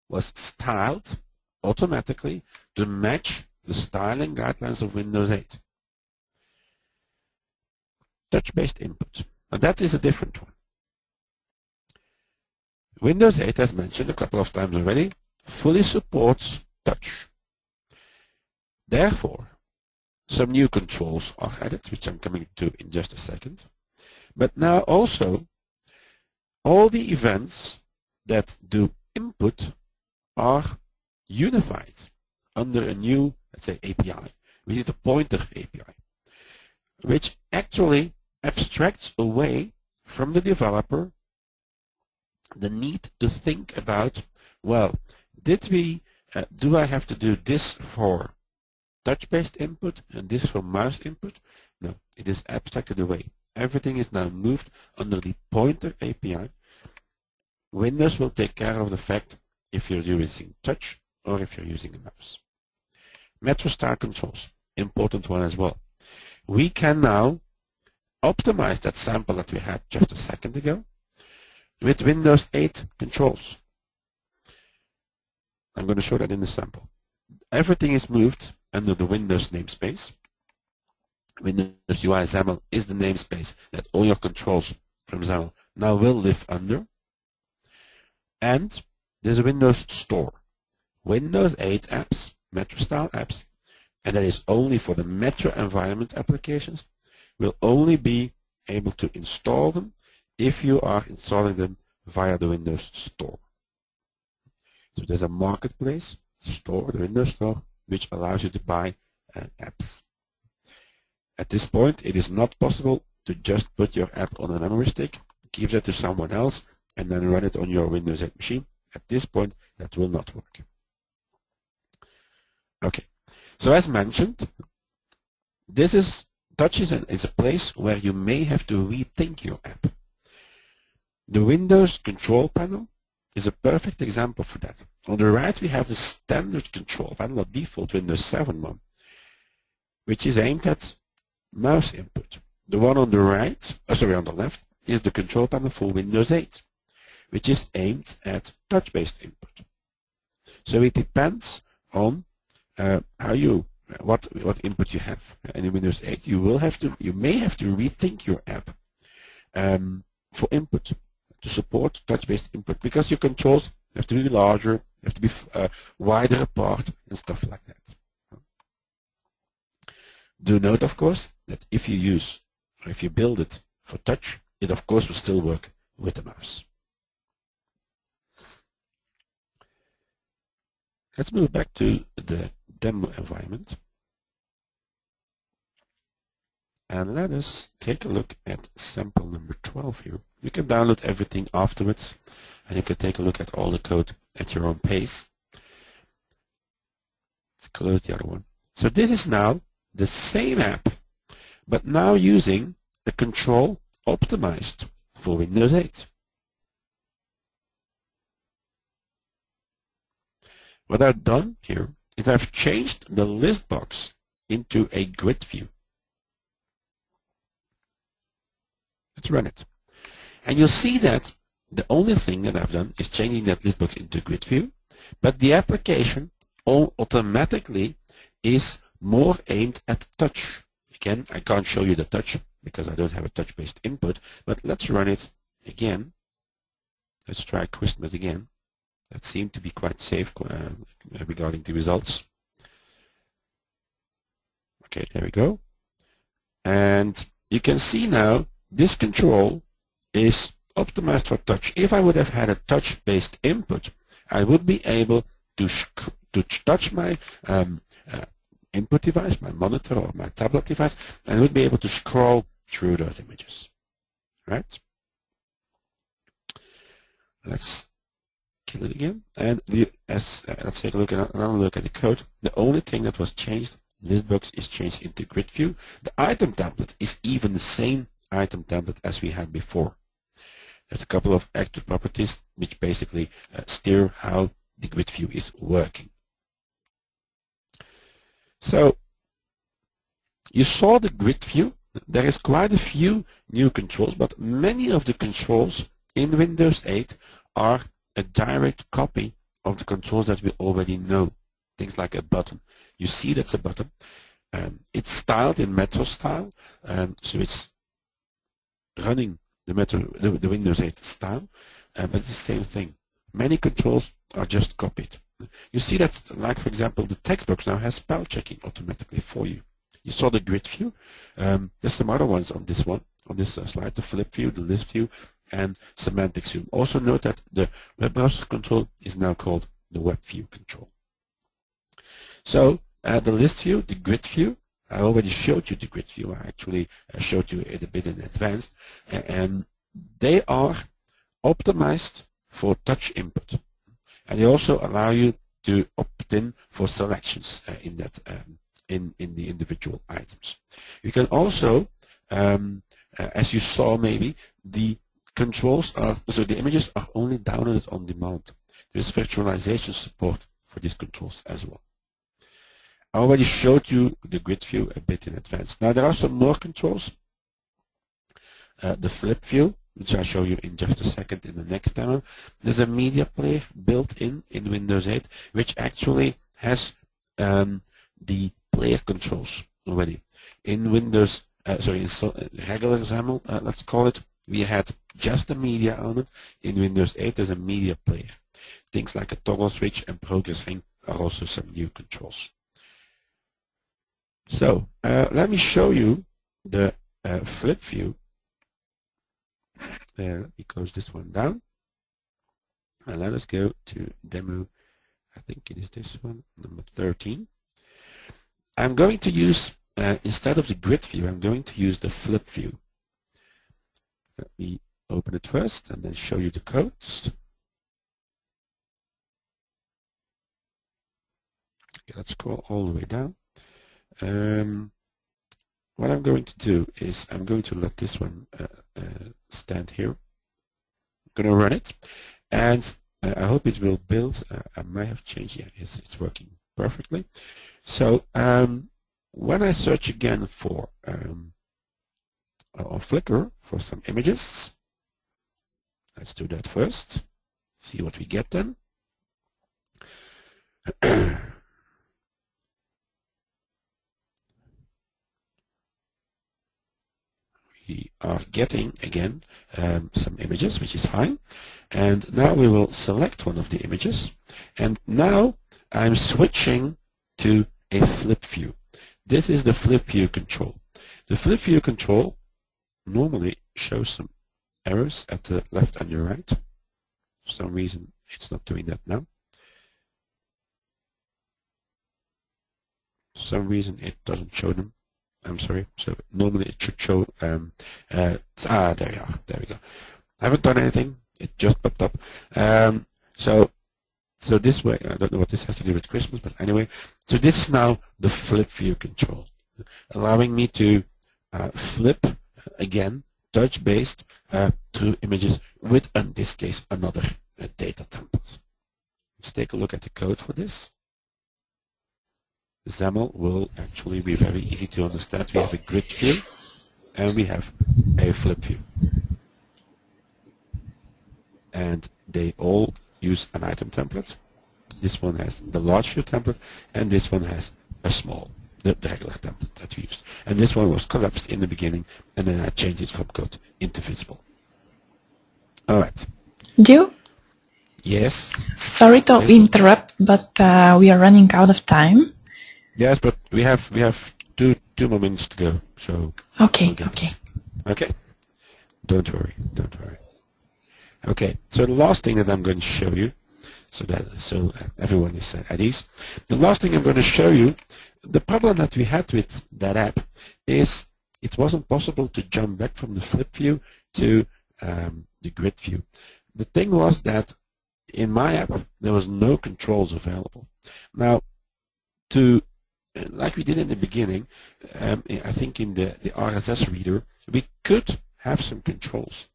was styled automatically to match the styling guidelines of Windows 8. Touch-based input. Now, that is a different one. Windows 8, as mentioned a couple of times already, fully supports touch. Therefore, some new controls are added, which I'm coming to in just a second. But now also, all the events that do input are unified under a new, let's say, API, which is the pointer API, which actually abstracts away from the developer the need to think about, well, do I have to do this for touch-based input and this for mouse input? No, it is abstracted away. Everything is now moved under the pointer API. Windows will take care of the fact if you're using touch or if you're using a mouse. Metro style controls, important one as well. We can now optimize that sample that we had just a second ago with Windows 8 controls. I'm going to show that in the sample. Everything is moved under the Windows namespace. Windows UI XAML is the namespace that all your controls from XAML now will live under. And there's a Windows Store. Windows 8 apps, Metro style apps, and that is only for the Metro environment applications, will only be able to install them if you are installing them via the Windows Store. So there's a marketplace store, the Windows Store, which allows you to buy apps. At this point, it is not possible to just put your app on a memory stick, give that to someone else, and then run it on your Windows 8 machine. At this point, that will not work. Okay, so as mentioned, Touch is a place where you may have to rethink your app. The Windows control panel is a perfect example for that. On the right, we have the standard control panel, or default Windows 7 one, which is aimed at mouse input. The one on the right, on the left, is the control panel for Windows 8, which is aimed at touch-based input. So it depends on what input you have. And in Windows 8, you may have to rethink your app for input to support touch-based input, because your controls have to be larger, have to be wider apart, and stuff like that. Do note, of course, that if you build it for touch, it of course will still work with the mouse. Let's move back to the demo environment. And let us take a look at sample number 12 here. You can download everything afterwards, and you can take a look at all the code at your own pace. Let's close the other one. So this is now the same app, but now using a control optimized for Windows 8. What I've done here is I've changed the list box into a grid view. Let's run it. And you'll see that the only thing that I've done is changing that list box into grid view, but the application automatically is more aimed at touch. Again, I can't show you the touch because I don't have a touch-based input, but let's run it again. Let's try Christmas again. That seemed to be quite safe regarding the results. Okay, there we go. And you can see now this control is optimized for touch. If I would have had a touch-based input, I would be able to touch my input device, my monitor or my tablet device, and would be able to scroll through those images. Right? Let's kill it again. And let's take a look at another look at the code. The only thing that was changed, list box is changed into grid view. The item template is even the same item template as we had before. There's a couple of extra properties which basically steer how the grid view is working. So you saw the grid view. There is quite a few new controls, but many of the controls in Windows 8 are a direct copy of the controls that we already know. Things like a button. You see that's a button. It's styled in Metro style, so it's running the Windows 8 style, but it's the same thing. Many controls are just copied. You see that, like for example, the text box now has spell checking automatically for you. You saw the grid view. There's some other ones on this one, on this slide: the flip view, the list view, and semantic zoom. Also note that the web browser control is now called the web view control. So the list view, the grid view, I already showed you the grid view. I actually showed you it a bit in advance, and they are optimized for touch input, and they also allow you to opt in for selections in that in the individual items. You can also, as you saw maybe, the controls are, so the images are only downloaded on demand. There's virtualization support for these controls as well. I already showed you the grid view a bit in advance. Now there are some more controls. The flip view, which I'll show you in just a second in the next demo. There's a media player built in Windows 8, which actually has the player controls already. In Windows, in regular XAML, let's call it, we had just a media element. In Windows 8, there's a media player. Things like a toggle switch and progress ring are also some new controls. So let me show you the flip view. Let me close this one down. And let us go to demo, I think it is this one, number 13. I'm going to use, instead of the grid view, I'm going to use the flip view. Let me open it first and then show you the codes. Okay, let's scroll all the way down. What I'm going to do is I'm going to let this one stand here. I'm going to run it, and I hope it will build. I might have changed. Yeah, it's working perfectly. So when I search again for on Flickr for some images, let's do that first. See what we get then. We are getting again some images, which is fine. And now we will select one of the images. And now I'm switching to a flip view. This is the flip view control. The flip view control normally shows some errors at the left and the right. For some reason, it's not doing that now. For some reason, it doesn't show them. I'm sorry. So normally it should show. There we are. There we go. I haven't done anything. It just popped up. So this way, I don't know what this has to do with Christmas, but anyway. So this is now the flip view control, allowing me to flip again, touch-based through images with, in this case, another data template. Let's take a look at the code for this. XAML will actually be very easy to understand. We have a grid view and we have a flip view. And they all use an item template. This one has the large view template and this one has a small, the regular template that we used. And this one was collapsed in the beginning and then I changed it from code into visible. Alright. Joe? Yes? Sorry to interrupt, but we are running out of time. Yes, but we have two more minutes to go. So okay. Okay. Don't worry. Okay. So the last thing that I'm going to show you, so everyone is at ease. The last thing I'm going to show you, the problem that we had with that app is it wasn't possible to jump back from the flip view to the grid view. The thing was that in my app there was no controls available. Now, like we did in the beginning, I think in the RSS reader, we could have some controls.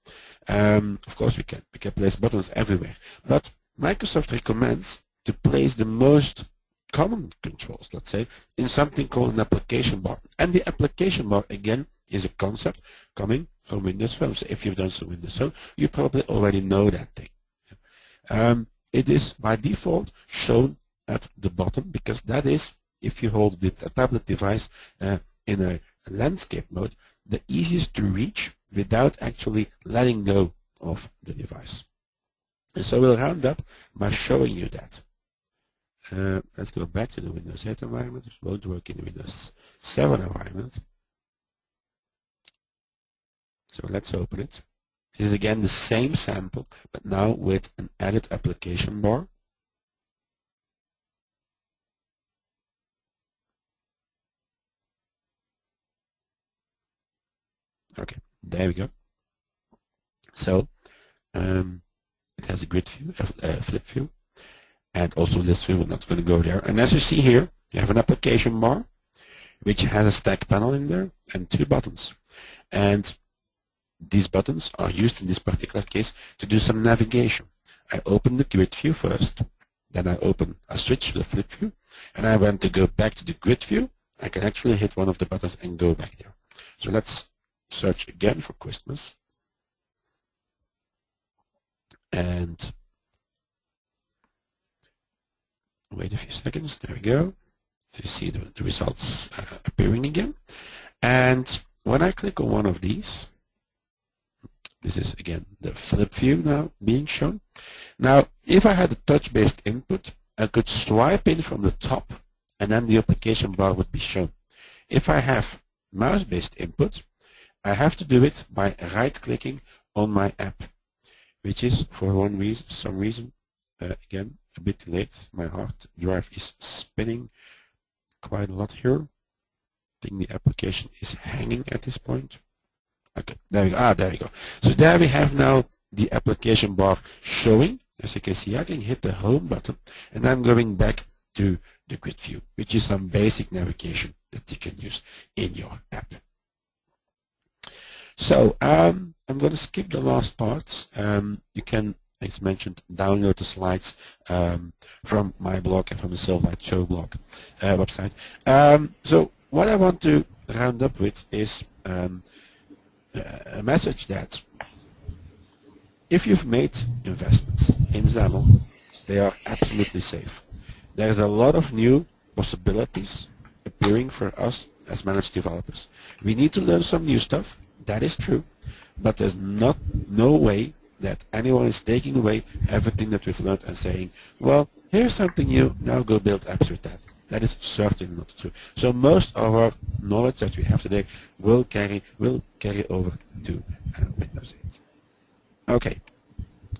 Of course we can place buttons everywhere, but Microsoft recommends to place the most common controls, let's say, in something called an application bar. And the application bar, again, is a concept coming from Windows Phone. So if you've done some Windows Phone, you probably already know that thing. It is by default shown at the bottom because that is, if you hold the tablet device in a landscape mode, the easiest to reach without actually letting go of the device. And so we'll round up by showing you that. Let's go back to the Windows 8 environment. It won't work in the Windows 7 environment. So let's open it. This is again the same sample, but now with an added application bar. Okay, there we go. So it has a grid view, a flip view, and also list view. We're not going to go there. And as you see here, you have an application bar, which has a stack panel in there and 2 buttons. And these buttons are used in this particular case to do some navigation. I open the grid view first, then I switch to the flip view, and I want to go back to the grid view. I can actually hit one of the buttons and go back there. So let's search again for Christmas. And wait a few seconds, there we go. So you see the results appearing again. And when I click on one of these, this is again the flip view now being shown. Now, if I had a touch-based input, I could swipe in from the top and then the application bar would be shown. If I have mouse-based input, I have to do it by right-clicking on my app, which is for some reason, again, a bit late. My hard drive is spinning quite a lot here. I think the application is hanging at this point. Okay, there we go. There we go. So there we have now the application bar showing. As you can see, I can hit the home button and I'm going back to the grid view, which is some basic navigation that you can use in your app. So I'm going to skip the last parts. You can, as mentioned, download the slides from my blog and from the Silverlight Show blog website. So what I want to round up with is a message that if you've made investments in XAML, they are absolutely safe. There's a lot of new possibilities appearing for us as managed developers. We need to learn some new stuff, that is true, but there's no way that anyone is taking away everything that we've learned and saying, well, here's something new, now go build apps with that. That is certainly not true. So most of our knowledge that we have today will carry over to Windows 8. Okay,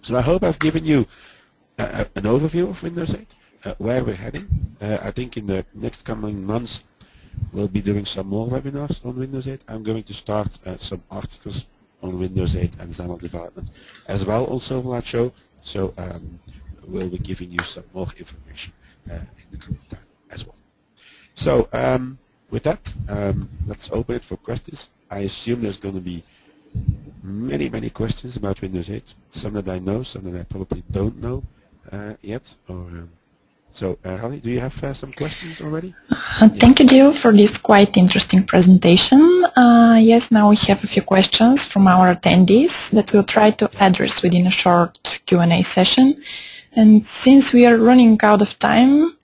so I hope I've given you an overview of Windows 8, where we're heading. I think in the next coming months we'll be doing some more webinars on Windows 8. I'm going to start some articles on Windows 8 and XAML development as well on Silverlight Show. So we'll be giving you some more information in the coming time as well. So with that, let's open it for questions. I assume there's going to be many questions about Windows 8. Some that I know, some that I probably don't know yet. So, Rally, do you have some questions already? Thank you, Gil, for this quite interesting presentation. Yes, now we have a few questions from our attendees that we'll try to address within a short Q&A session. And since we are running out of time,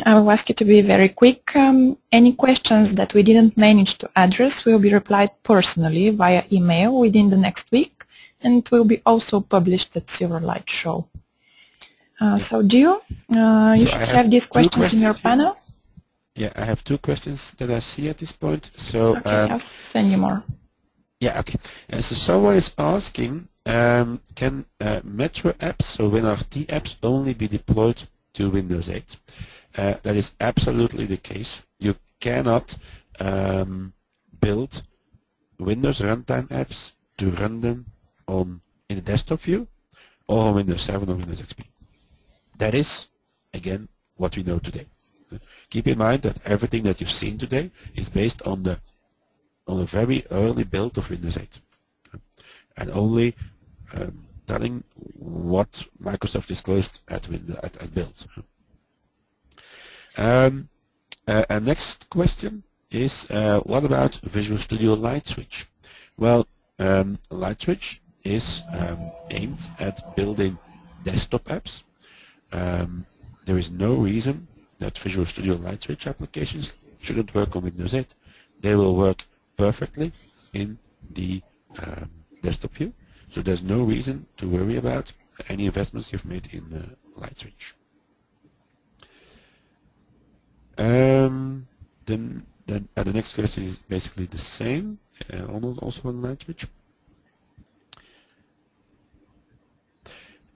I will ask you to be very quick. Any questions that we didn't manage to address will be replied personally via email within the next week, and it will be also published at Silverlight Show. So, Gio, you should have these questions in your panel. Yeah, I have 2 questions that I see at this point. So, okay, I'll send you more. Yeah, okay. So someone is asking, can Metro apps, so WinRT apps, only be deployed to Windows 8? That is absolutely the case. You cannot build Windows Runtime apps to run them in the desktop view or on Windows 7 or Windows XP. That is, again, what we know today. Keep in mind that everything that you've seen today is based on a very early build of Windows 8, and only telling what Microsoft disclosed at build. Our next question is, what about Visual Studio Light Switch? Well, Light Switch is aimed at building desktop apps. There is no reason that Visual Studio Light Switch applications shouldn't work on Windows 8. They will work perfectly in the desktop view. So there's no reason to worry about any investments you've made in Light Switch. Then the next question is basically the same, also on Light Switch.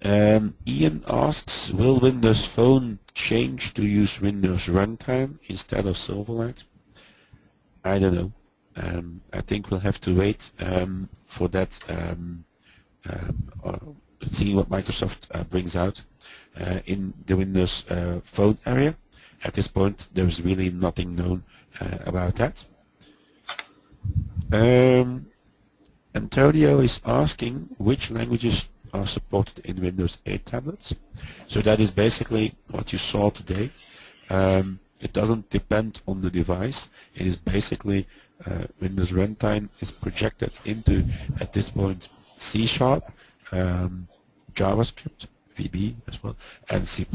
Ian asks, will Windows Phone change to use Windows Runtime instead of Silverlight? I don't know. I think we'll have to wait for that seeing what Microsoft brings out in the Windows Phone area. At this point, there's really nothing known about that. Antonio is asking which languages are supported in Windows 8 tablets. So that is basically what you saw today. It doesn't depend on the device. It is basically Windows Runtime is projected into, at this point, C#, JavaScript, VB as well, and C++.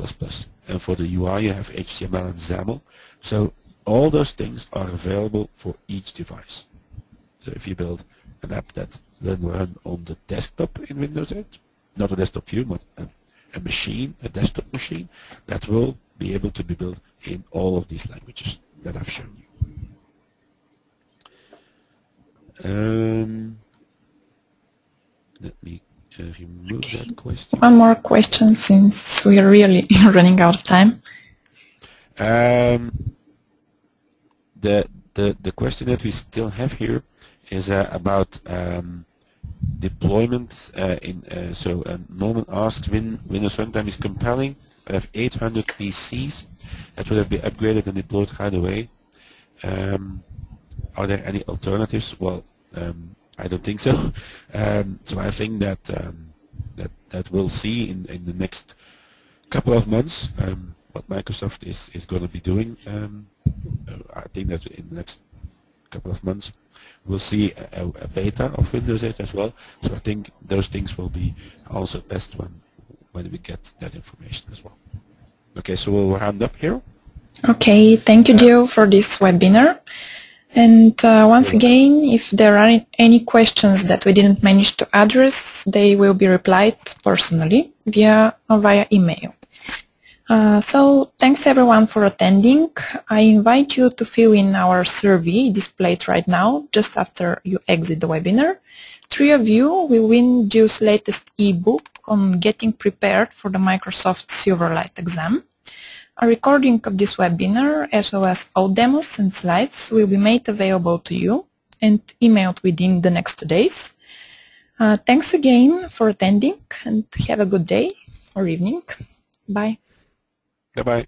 And for the UI you have HTML and XAML. So all those things are available for each device. So if you build an app that will run on the desktop in Windows 8, not a desktop view, but a machine, a desktop machine, that will be able to be built in all of these languages that I've shown you. Let me remove that question. One more question, since we are really running out of time. The question that we still have here is about deployment. So Norman asked, Windows Runtime is compelling. I have 800 PCs that would have been upgraded and deployed right away. Are there any alternatives? Well, I don't think so. So I think that that we'll see in the next couple of months what Microsoft is going to be doing. I think that in the next couple of months we'll see a beta of Windows 8 as well. So I think those things will be also best when we get that information as well. Okay, so we'll hand up here. Okay, thank you, Gio, for this webinar. And once again, if there are any questions that we didn't manage to address, they will be replied personally via email. So thanks everyone for attending. I invite you to fill in our survey displayed right now just after you exit the webinar. 3 of you will win Gio's latest ebook on getting prepared for the Microsoft Silverlight exam. A recording of this webinar, as well as all demos and slides, will be made available to you and emailed within the next 2 days. Thanks again for attending, and have a good day or evening. Bye. Bye-bye.